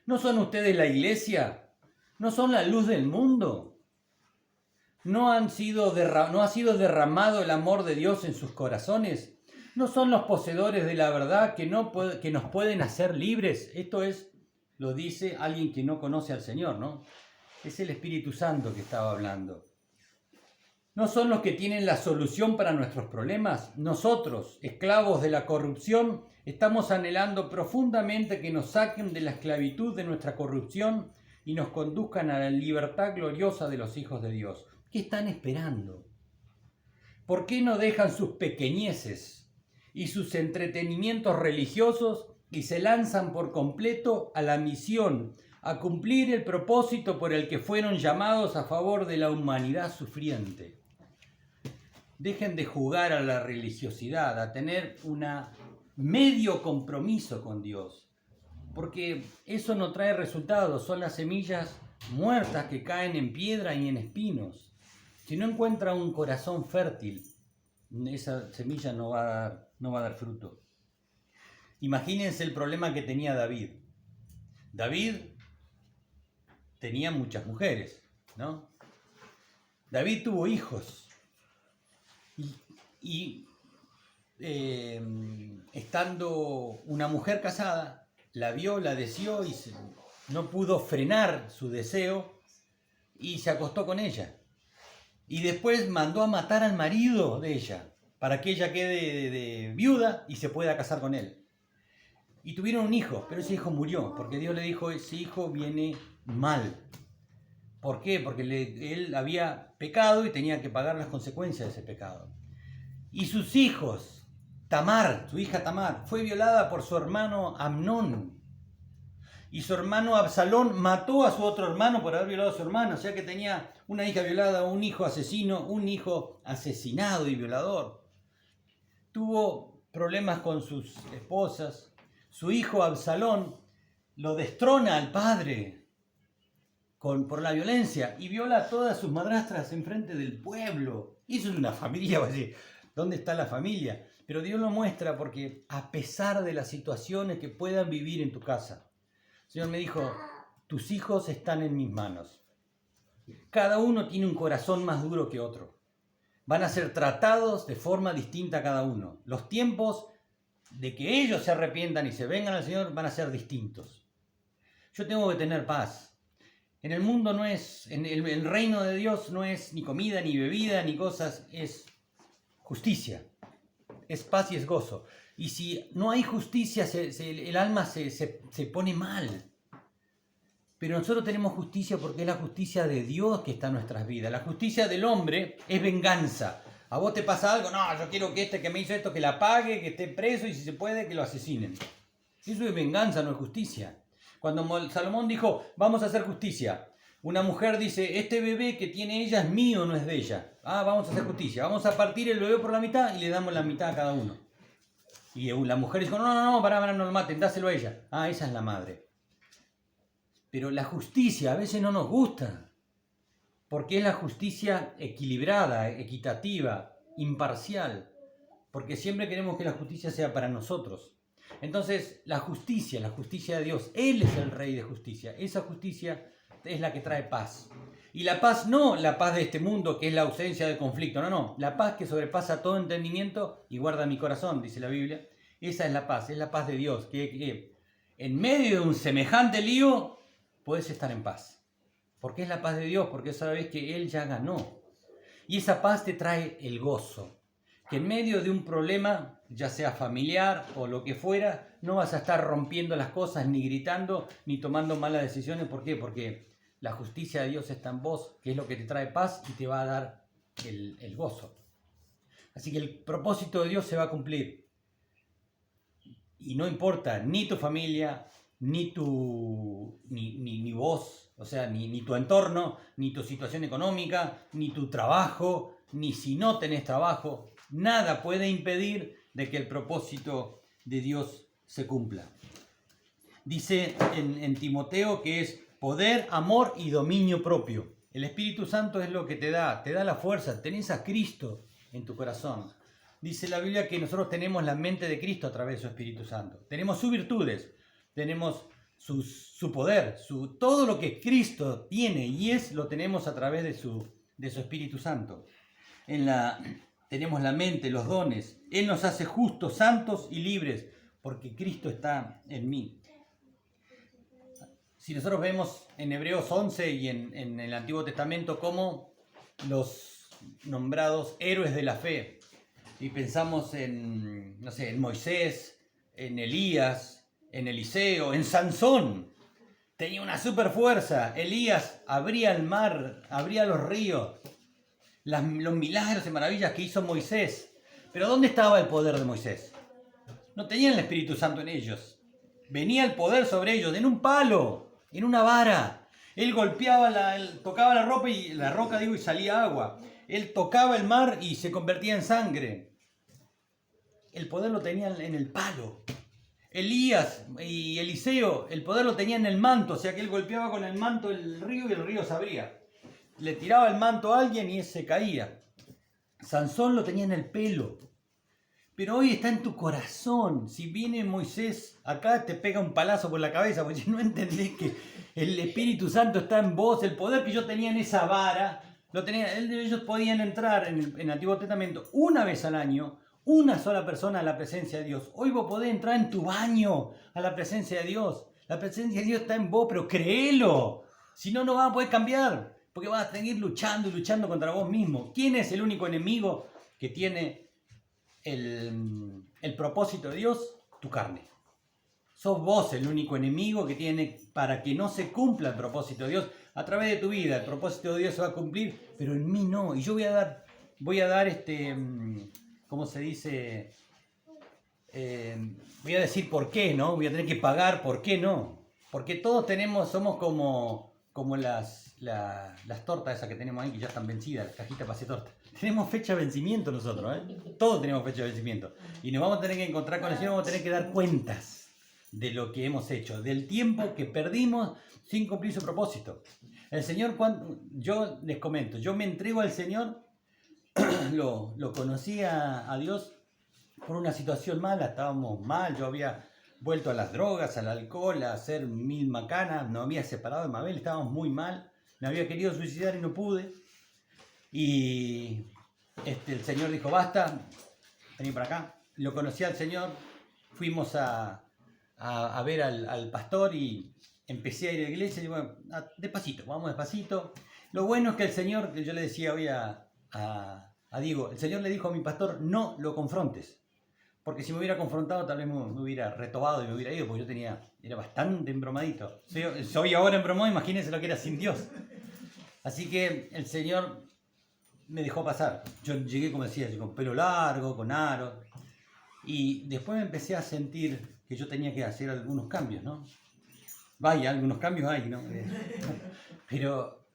¿No son ustedes la iglesia? ¿No son la luz del mundo? ¿No ha sido derramado el amor de Dios en sus corazones? ¿No son los poseedores de la verdad que nos pueden hacer libres? Esto lo dice alguien que no conoce al Señor, ¿no? Es el Espíritu Santo que estaba hablando. ¿No son los que tienen la solución para nuestros problemas? Nosotros, esclavos de la corrupción, estamos anhelando profundamente que nos saquen de la esclavitud de nuestra corrupción y nos conduzcan a la libertad gloriosa de los hijos de Dios. ¿Qué están esperando? ¿Por qué no dejan sus pequeñeces y sus entretenimientos religiosos y se lanzan por completo a la misión, a cumplir el propósito por el que fueron llamados a favor de la humanidad sufriente? Dejen de jugar a la religiosidad, a tener un medio compromiso con Dios, porque eso no trae resultados, son las semillas muertas que caen en piedra y en espinos. Si no encuentra un corazón fértil, esa semilla no va a dar fruto. Imagínense el problema que tenía David. David tenía muchas mujeres, ¿no? David tuvo hijos y estando una mujer casada, la vio, la deseó y no pudo frenar su deseo y se acostó con ella. Y después mandó a matar al marido de ella para que ella quede de viuda y se pueda casar con él. Y tuvieron un hijo, pero ese hijo murió porque Dios le dijo, ese hijo viene mal. ¿Por qué? Porque él había pecado y tenía que pagar las consecuencias de ese pecado. Y sus hijos, Tamar, su hija Tamar, fue violada por su hermano Amnón. Y su hermano Absalón mató a su otro hermano por haber violado a su hermano. O sea que tenía una hija violada, un hijo asesino, un hijo asesinado y violador. Tuvo problemas con sus esposas. Su hijo Absalón lo destrona al padre por la violencia y viola a todas sus madrastras enfrente del pueblo. Y eso es una familia, va a decir, ¿dónde está la familia? Pero Dios lo muestra porque a pesar de las situaciones que puedan vivir en tu casa, el Señor me dijo, tus hijos están en mis manos. Cada uno tiene un corazón más duro que otro. Van a ser tratados de forma distinta cada uno. Los tiempos de que ellos se arrepientan y se vengan al Señor van a ser distintos. Yo tengo que tener paz. En el mundo no es, en el reino de Dios no es ni comida, ni bebida, ni cosas, es justicia. Es paz y es gozo. Y si no hay justicia, el alma se pone mal. Pero nosotros tenemos justicia porque es la justicia de Dios que está en nuestras vidas. La justicia del hombre es venganza. A vos te pasa algo, no, yo quiero que que me hizo esto, que la pague, que esté preso y si se puede, que lo asesinen. Eso es venganza, no es justicia. Cuando Salomón dijo, vamos a hacer justicia, una mujer dice, este bebé que tiene ella es mío, no es de ella. Ah, vamos a hacer justicia, vamos a partir el bebé por la mitad y le damos la mitad a cada uno. Y la mujer dijo, no, pará, no lo maten, dáselo a ella. Ah, esa es la madre. Pero la justicia a veces no nos gusta, porque es la justicia equilibrada, equitativa, imparcial, porque siempre queremos que la justicia sea para nosotros. Entonces, la justicia de Dios, Él es el Rey de justicia. Esa justicia es la que trae paz. Y la paz no la paz de este mundo, que es la ausencia de conflicto. No. La paz que sobrepasa todo entendimiento y guarda mi corazón, dice la Biblia. Esa es la paz de Dios. Que en medio de un semejante lío, puedes estar en paz. Porque es la paz de Dios, porque sabes que Él ya ganó. Y esa paz te trae el gozo. Que en medio de un problema, ya sea familiar o lo que fuera, no vas a estar rompiendo las cosas, ni gritando, ni tomando malas decisiones. ¿Por qué? Porque la justicia de Dios está en vos, que es lo que te trae paz y te va a dar el gozo. Así que el propósito de Dios se va a cumplir. Y no importa ni tu familia, ni vos, o sea, ni tu entorno, ni tu situación económica, ni tu trabajo, ni si no tenés trabajo. Nada puede impedir de que el propósito de Dios se cumpla. Dice en Timoteo que es poder, amor y dominio propio. El Espíritu Santo es lo que te da la fuerza, tenés a Cristo en tu corazón. Dice la Biblia que nosotros tenemos la mente de Cristo a través de su Espíritu Santo. Tenemos sus virtudes, tenemos su poder, todo lo que Cristo tiene y es, lo tenemos a través de su Espíritu Santo. Tenemos la mente, los dones. Él nos hace justos, santos y libres, porque Cristo está en mí. Si nosotros vemos en Hebreos 11 y en el Antiguo Testamento cómo los nombrados héroes de la fe, y pensamos en Moisés, en Elías, en Eliseo, en Sansón, tenía una super fuerza. Elías abría el mar, abría los ríos, los milagros y maravillas que hizo Moisés. Pero ¿dónde estaba el poder de Moisés? No tenían el Espíritu Santo en ellos. Venía el poder sobre ellos en un palo, en una vara. Él golpeaba, tocaba la roca y salía agua. Él tocaba el mar y se convertía en sangre. El poder lo tenían en el palo. Elías y Eliseo, el poder lo tenían en el manto, o sea que él golpeaba con el manto el río y el río se abría. Le tiraba el manto a alguien y ese caía. Sansón lo tenía en el pelo. pero hoy está en tu corazón. Si viene Moisés acá, te pega un palazo por la cabeza, porque no entendés que el Espíritu Santo está en vos, el poder que yo tenía en esa vara, ellos podían entrar en el Antiguo Testamento una vez al año, una sola persona a la presencia de Dios. Hoy vos podés entrar en tu baño a la presencia de Dios. La presencia de Dios está en vos, pero créelo. Si no, no vas a poder cambiar, porque vas a seguir luchando y luchando contra vos mismo. ¿Quién es el único enemigo que tiene el propósito de Dios? Tu carne. Sos vos el único enemigo que tiene para que no se cumpla el propósito de Dios a través de tu vida. El propósito de Dios se va a cumplir, pero en mí no. Y yo voy a dar ¿cómo se dice? Voy a decir por qué, ¿no? Voy a tener que pagar por qué no. Porque todos somos como las tortas esas que tenemos ahí, que ya están vencidas, las cajitas para hacer torta. Tenemos fecha de vencimiento nosotros, ¿eh? Todos tenemos fecha de vencimiento. Y nos vamos a tener que encontrar con el Señor, vamos a tener que dar cuentas de lo que hemos hecho, del tiempo que perdimos sin cumplir su propósito. El Señor, yo les comento, yo me entrego al Señor, lo conocí a Dios por una situación mala, estábamos mal, yo había vuelto a las drogas, al alcohol, a hacer 1000 macanas, nos había separado de Mabel, estábamos muy mal, me había querido suicidar y no pude. Y el Señor dijo, basta, vení para acá. Lo conocí al Señor, fuimos a ver al pastor y empecé a ir a la iglesia y bueno, despacito, vamos despacito. Lo bueno es que el Señor, que yo le decía hoy a Diego, el Señor le dijo a mi pastor, no lo confrontes. Porque si me hubiera confrontado tal vez me hubiera retobado y me hubiera ido, porque yo era bastante embromadito. Soy ahora embromado, imagínense lo que era sin Dios. Así que el Señor me dejó pasar. Yo llegué, como decía, con pelo largo, con aros. Y después me empecé a sentir que yo tenía que hacer algunos cambios, ¿no? Vaya, algunos cambios hay, ¿no? Pero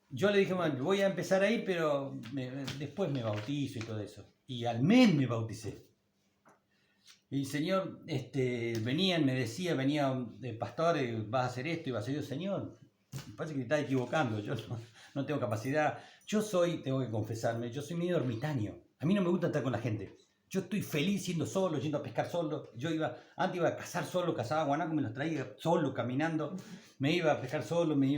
yo le dije, bueno, voy a empezar ahí, pero después me bautizo y todo eso. Y al mes me bauticé. Y el Señor venía pastor, vas a hacer esto y vas a hacer eso. Señor, me parece que te estás equivocando, yo no tengo capacidad. Tengo que confesarme, yo soy medio ermitaño. A mí no me gusta estar con la gente. Yo estoy feliz siendo solo, yendo a pescar solo. Antes iba a cazar solo, cazaba guanaco, me los traía solo, caminando. Me iba a pescar solo, me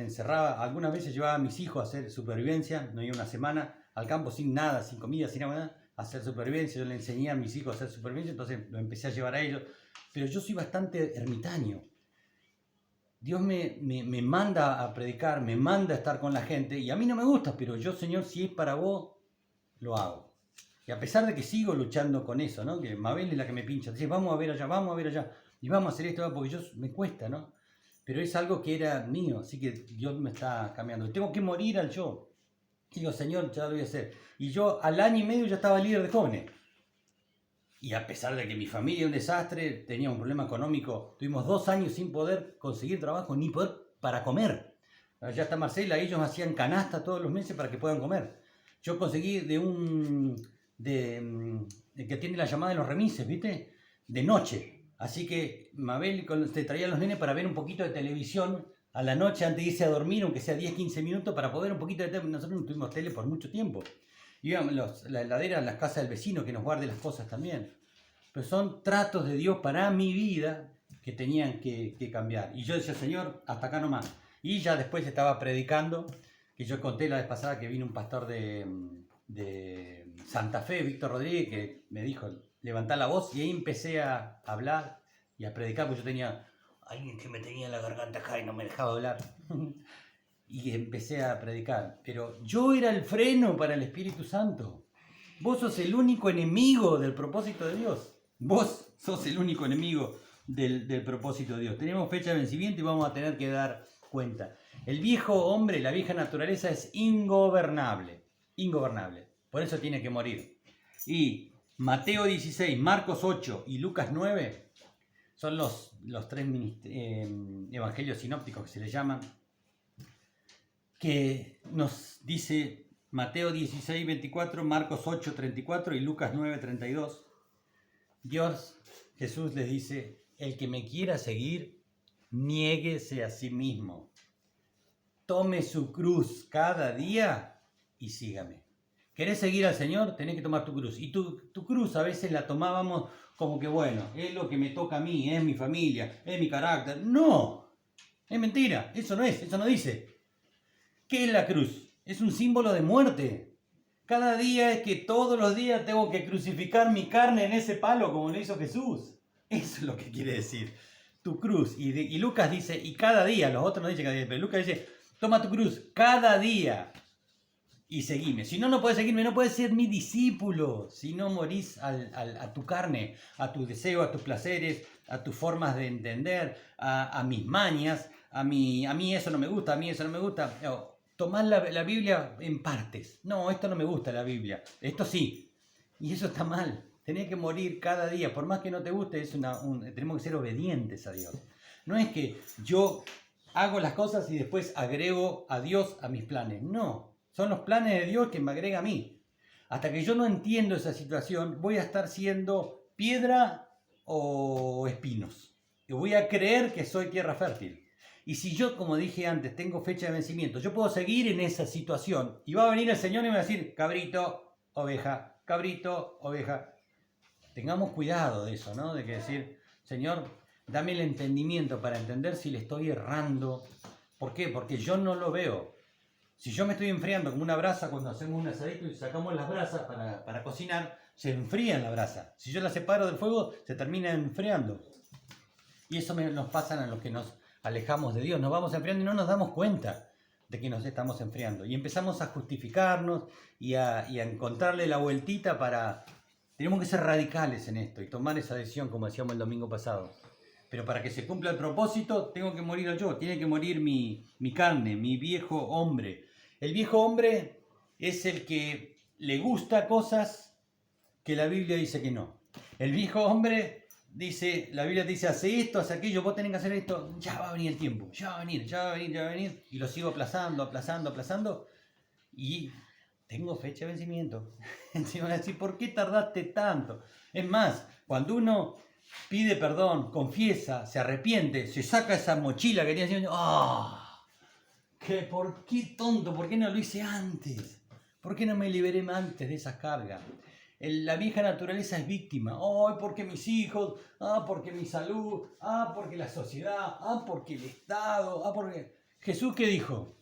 encerraba. Algunas veces llevaba a mis hijos a hacer supervivencia, no iba una semana al campo sin nada, sin comida, sin nada, a hacer supervivencia. Yo le enseñé a mis hijos a hacer supervivencia, entonces lo empecé a llevar a ellos. Pero yo soy bastante ermitaño. Dios me manda a predicar, me manda a estar con la gente, y a mí no me gusta, pero yo, Señor, si es para vos, lo hago. Y a pesar de que sigo luchando con eso, ¿no? Que Mabel es la que me pincha, dice, vamos a ver allá, y vamos a hacer esto, porque me cuesta, ¿no? Pero es algo que era mío, así que Dios me está cambiando. Tengo que morir al yo. Y digo, Señor, ya lo voy a hacer. Y yo al año y medio ya estaba líder de jóvenes. Y a pesar de que mi familia era un desastre, tenía un problema económico, tuvimos 2 años sin poder conseguir trabajo, ni poder para comer. Allá está Marcela, ellos hacían canasta todos los meses para que puedan comer. Yo conseguí de que tiene la llamada de los remises, ¿viste? De noche. Así que Mabel te traía a los nenes para ver un poquito de televisión a la noche antes de irse a dormir, aunque sea 10-15 minutos, para poder un poquito de tele. Nosotros no tuvimos tele por mucho tiempo. Íbamos la heladera en las casas del vecino que nos guarde las cosas también. Pero son tratos de Dios para mi vida que tenían que cambiar. Y yo decía, Señor, hasta acá nomás. Y ya después estaba predicando, que yo conté la vez pasada que vino un pastor de Santa Fe, Víctor Rodríguez, que me dijo, levantá la voz, y ahí empecé a hablar y a predicar, porque yo tenía alguien que me tenía la garganta acá y no me dejaba hablar. Y empecé a predicar, pero yo era el freno para el Espíritu Santo. Vos sos el único enemigo del propósito de Dios. Vos sos el único enemigo del propósito de Dios. Tenemos fecha de vencimiento y vamos a tener que dar cuenta. El viejo hombre, la vieja naturaleza es ingobernable. Ingobernable. Por eso tiene que morir. Y Mateo 16, Marcos 8 y Lucas 9 son los 3 evangelios sinópticos que se les llaman, que nos dice Mateo 16, 24, Marcos 8, 34 y Lucas 9, 32. Jesús les dice, el que me quiera seguir, niéguese a sí mismo. Tome su cruz cada día y sígame. ¿Querés seguir al Señor? Tenés que tomar tu cruz. Y tu cruz a veces la tomábamos como que, bueno, es lo que me toca a mí, es mi familia, es mi carácter. No, es mentira, eso no dice. ¿Qué es la cruz? Es un símbolo de muerte. Cada día es que todos los días tengo que crucificar mi carne en ese palo como lo hizo Jesús. Eso es lo que quiere decir. Tu cruz. Y Lucas dice, y cada día, los otros no dicen cada día, pero Lucas dice, toma tu cruz cada día y seguime. Si no, no puedes seguirme, no puedes ser mi discípulo. Si no morís a tu carne, a tus deseos, a tus placeres, a tus formas de entender, a mis mañas, a mí eso no me gusta, a mí eso no me gusta. No, tomar la Biblia en partes. No, esto no me gusta la Biblia. Esto sí. Y eso está mal. Tenés que morir cada día. Por más que no te guste, tenemos que ser obedientes a Dios. No es que yo hago las cosas y después agrego a Dios a mis planes. No. Son los planes de Dios que me agrega a mí. Hasta que yo no entiendo esa situación, voy a estar siendo piedra o espinos. Y voy a creer que soy tierra fértil. Y si yo, como dije antes, tengo fecha de vencimiento, yo puedo seguir en esa situación y va a venir el Señor y me va a decir, cabrito, oveja, cabrito, oveja. Tengamos cuidado de eso, ¿no? De que decir, Señor, dame el entendimiento para entender si le estoy errando. ¿Por qué? Porque yo no lo veo. Si yo me estoy enfriando como una brasa cuando hacemos un asadito y sacamos las brasas para cocinar, se enfría la brasa. Si yo la separo del fuego, se termina enfriando. Y eso nos pasa a los que nos alejamos de Dios. Nos vamos enfriando y no nos damos cuenta de que nos estamos enfriando. Y empezamos a justificarnos y a encontrarle la vueltita para... Tenemos que ser radicales en esto y tomar esa decisión como decíamos el domingo pasado. Pero para que se cumpla el propósito, tengo que morir yo. Tiene que morir mi carne, mi viejo hombre. El viejo hombre es el que le gusta cosas que la Biblia dice que no. El viejo hombre dice, la Biblia dice, hace esto, hace aquello, vos tenés que hacer esto. Ya va a venir el tiempo, ya va a venir. Y lo sigo aplazando. Y tengo fecha de vencimiento. Encima van a decir, ¿por qué tardaste tanto? Es más, cuando uno pide perdón, confiesa, se arrepiente, se saca esa mochila que tenía haciendo, ¿por qué tonto? ¿Por qué no lo hice antes? ¿Por qué no me liberé antes de esas cargas? La vieja naturaleza es víctima. Porque mis hijos, porque mi salud, porque la sociedad, porque el Estado, porque... ¿Jesús qué dijo?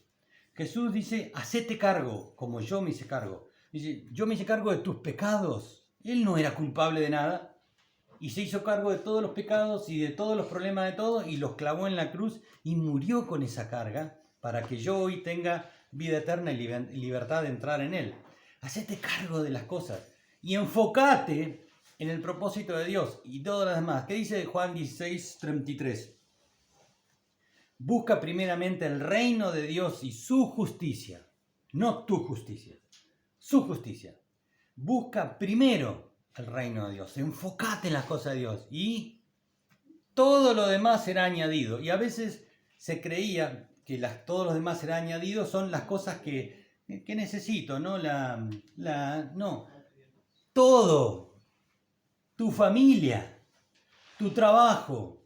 Jesús dice, hacete cargo, como yo me hice cargo. Dice, yo me hice cargo de tus pecados. Él no era culpable de nada. Y se hizo cargo de todos los pecados y de todos los problemas de todos y los clavó en la cruz y murió con esa carga para que yo hoy tenga vida eterna y libertad de entrar en Él. Hacete cargo de las cosas y enfócate en el propósito de Dios y todo lo demás. ¿Qué dice Juan 16:33? Busca primeramente el reino de Dios y su justicia, no tu justicia, su justicia. Busca primero el reino de Dios, enfócate en las cosas de Dios y todo lo demás será añadido. Y a veces se creía que todo lo demás será añadido son las cosas que necesito, ¿no? No, todo, tu familia, tu trabajo,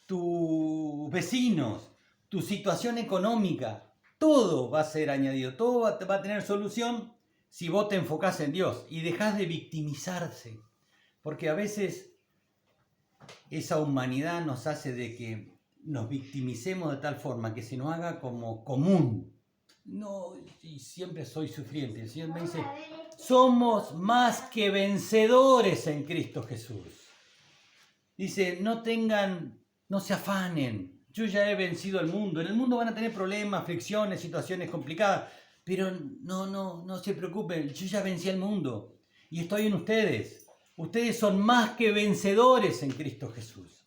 tus vecinos, tu situación económica, todo va a ser añadido, todo va a tener solución si vos te enfocás en Dios y dejás de victimizarse. Porque a veces esa humanidad nos hace de que nos victimicemos de tal forma que se nos haga como común. No, y siempre soy sufriente. El Señor me dice, somos más que vencedores en Cristo Jesús. Dice, no se afanen. Yo ya he vencido al mundo. En el mundo van a tener problemas, fricciones, situaciones complicadas. Pero no se preocupen. Yo ya vencí al mundo. Y estoy en ustedes. Ustedes son más que vencedores en Cristo Jesús.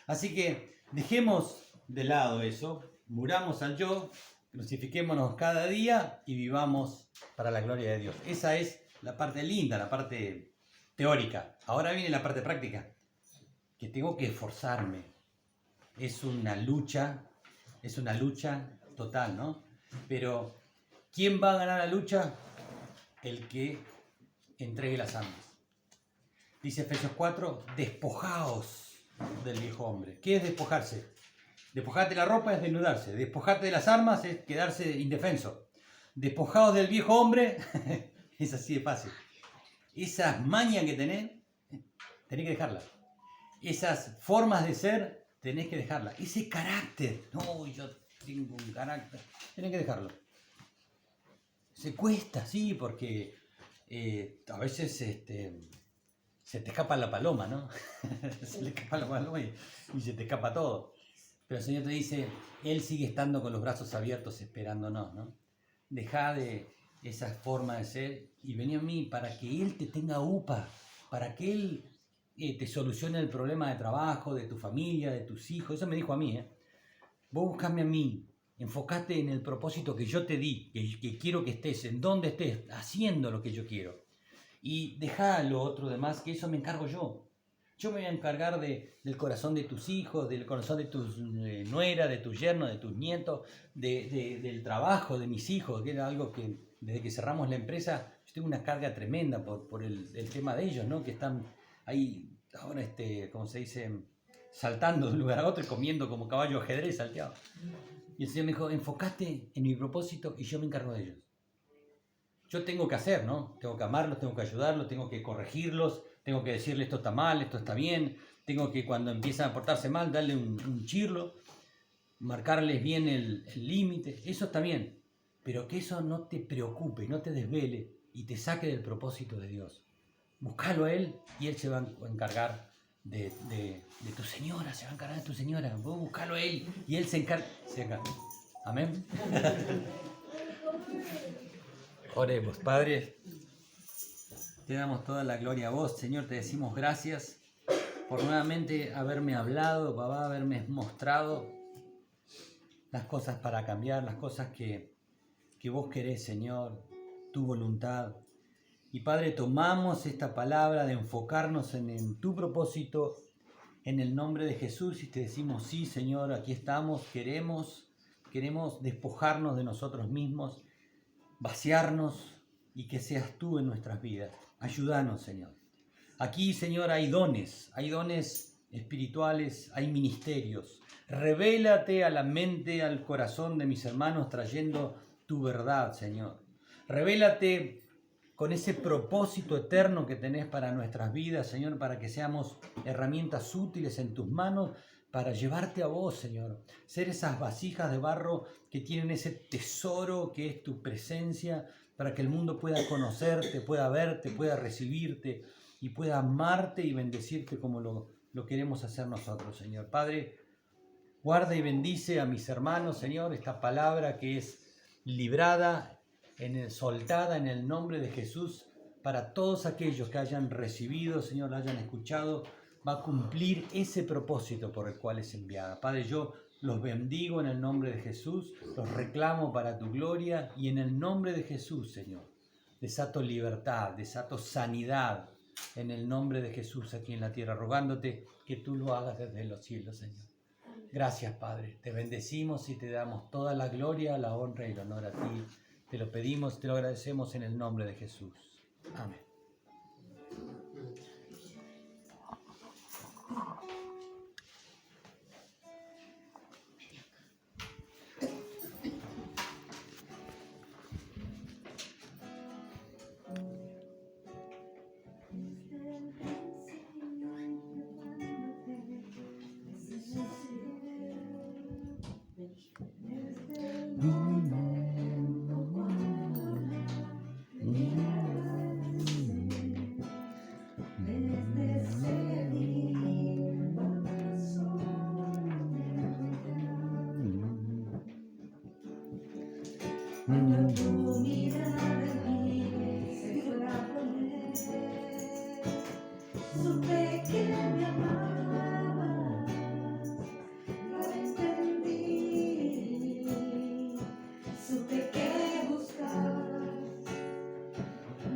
Así que dejemos de lado eso. Muramos al yo. Crucifiquémonos cada día y vivamos para la gloria de Dios. Esa es la parte linda, la parte teórica. Ahora viene la parte práctica. Que tengo que esforzarme. Es una lucha total, ¿no? Pero, ¿quién va a ganar la lucha? El que entregue las armas. Dice Efesios 4, despojaos del viejo hombre. ¿Qué es despojarse? Despojarte la ropa es desnudarse. Despojarte de las armas es quedarse indefenso. Despojaos del viejo hombre Es así de fácil. Esas mañas que tenés que dejarlas. Esas formas de ser, tenés que dejarlas. Ese carácter, no, yo tengo un carácter, tenés que dejarlo. Se cuesta, sí, porque a veces se te escapa la paloma, ¿no? Se le escapa la paloma y se te escapa todo. Pero el Señor te dice, Él sigue estando con los brazos abiertos esperándonos, ¿no? Dejá de esa forma de ser y vení a mí para que Él te tenga upa, para que Él te solucione el problema de trabajo, de tu familia, de tus hijos. Eso me dijo a mí, ¿eh? Vos buscame a mí, enfócate en el propósito que yo te di, que quiero que estés, en donde estés, haciendo lo que yo quiero. Y dejá lo otro demás, que eso me encargo yo. Yo me voy a encargar del corazón de tus hijos, del corazón de tus nueras, de tus yernos, de tus nietos, del trabajo de mis hijos, que era algo que desde que cerramos la empresa, yo tengo una carga tremenda por el tema de ellos, ¿no? Que están ahí ahora, ¿cómo se dice? Saltando de un lugar a otro y comiendo como caballo ajedrez salteado. Y el Señor me dijo, enfocate en mi propósito y yo me encargo de ellos. Yo tengo que hacer, ¿no? Tengo que amarlos, tengo que ayudarlos, tengo que corregirlos, tengo que decirle esto está mal, esto está bien, tengo que cuando empiezan a portarse mal darle un chirlo, marcarles bien el límite, eso está bien, pero que eso no te preocupe, no te desvele y te saque del propósito de Dios. Buscalo a Él y Él se va a encargar de tu señora, se va a encargar de tu señora, vos buscalo a Él y Él se encarga. Amén. Oremos, Padre, te damos toda la gloria a vos, Señor, te decimos gracias por nuevamente haberme hablado, papá, haberme mostrado las cosas para cambiar, las cosas que vos querés, Señor, tu voluntad. Y Padre, tomamos esta palabra de enfocarnos en tu propósito, en el nombre de Jesús, y te decimos, sí, Señor, aquí estamos, queremos despojarnos de nosotros mismos, vaciarnos y que seas tú en nuestras vidas. Ayúdanos, Señor. Aquí, Señor, hay dones espirituales, hay ministerios. Revélate a la mente, al corazón de mis hermanos trayendo tu verdad, Señor. Revélate con ese propósito eterno que tenés para nuestras vidas, Señor, para que seamos herramientas útiles en tus manos para llevarte a vos, Señor. Ser esas vasijas de barro que tienen ese tesoro que es tu presencia, para que el mundo pueda conocerte, pueda verte, pueda recibirte y pueda amarte y bendecirte como lo queremos hacer nosotros, Señor. Padre, guarda y bendice a mis hermanos, Señor, esta palabra que es librada, soltada en el nombre de Jesús, para todos aquellos que hayan recibido, Señor, la hayan escuchado, va a cumplir ese propósito por el cual es enviada. Padre, yo los bendigo en el nombre de Jesús, los reclamo para tu gloria y en el nombre de Jesús, Señor, desato libertad, desato sanidad en el nombre de Jesús aquí en la tierra, rogándote que tú lo hagas desde los cielos, Señor. Gracias, Padre, te bendecimos y te damos toda la gloria, la honra y el honor a ti. Te lo pedimos, te lo agradecemos en el nombre de Jesús. Amén. Tu mirada en mí se fue a poner, supe que me amabas, lo entendí, supe que buscabas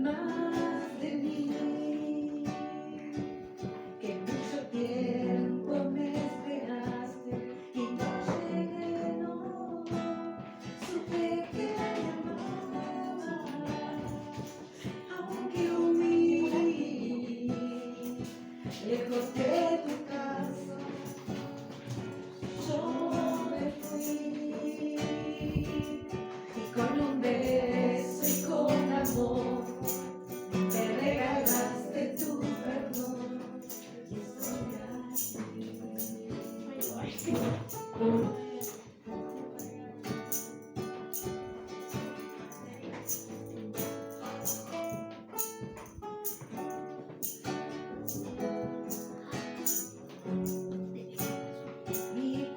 más de mí, que mucho tiempo me esperaste y no llegué, no, supe que lejos de tu casa, yo me fui y con un beso y con amor Y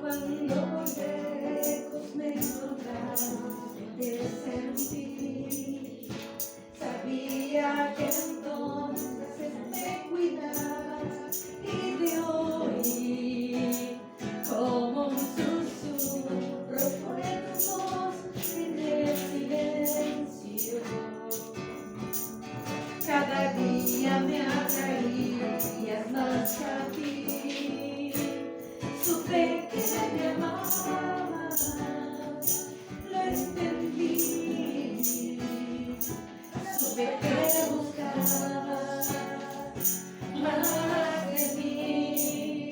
cuando lejos me encontraba, te sentí. Sabía que entonces me cuidabas y te oí como un susurro fue tu voz en el silencio. Cada día me atraías más a ti. Supe que me amabas, lo entendí. Supe que buscabas más de mí,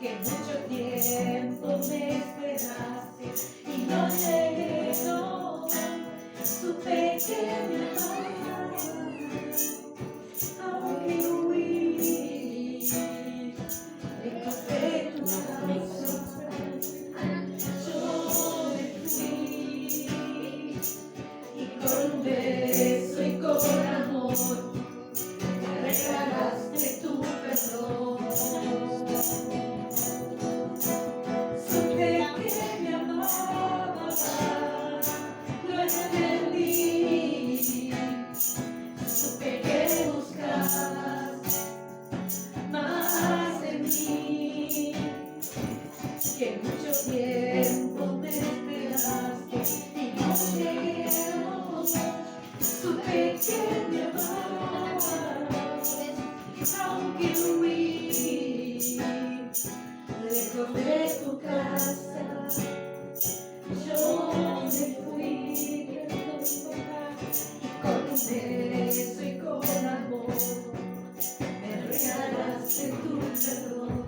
que mucho tiempo me esperaste y no llegué, no. Supe que me amabas, aunque huí, lejos de tu casa, yo me fui. Y con un beso y con amor me regalaste tu perdón. Supe que me amabas, lo entendí. Supe que buscabas más de mí, que mucho tiempo me esperaste y no llegué. Supe que me amabas, aunque huí, lejos de tu casa, yo me fui. Y con un beso y con amor me regalaste tu perdón.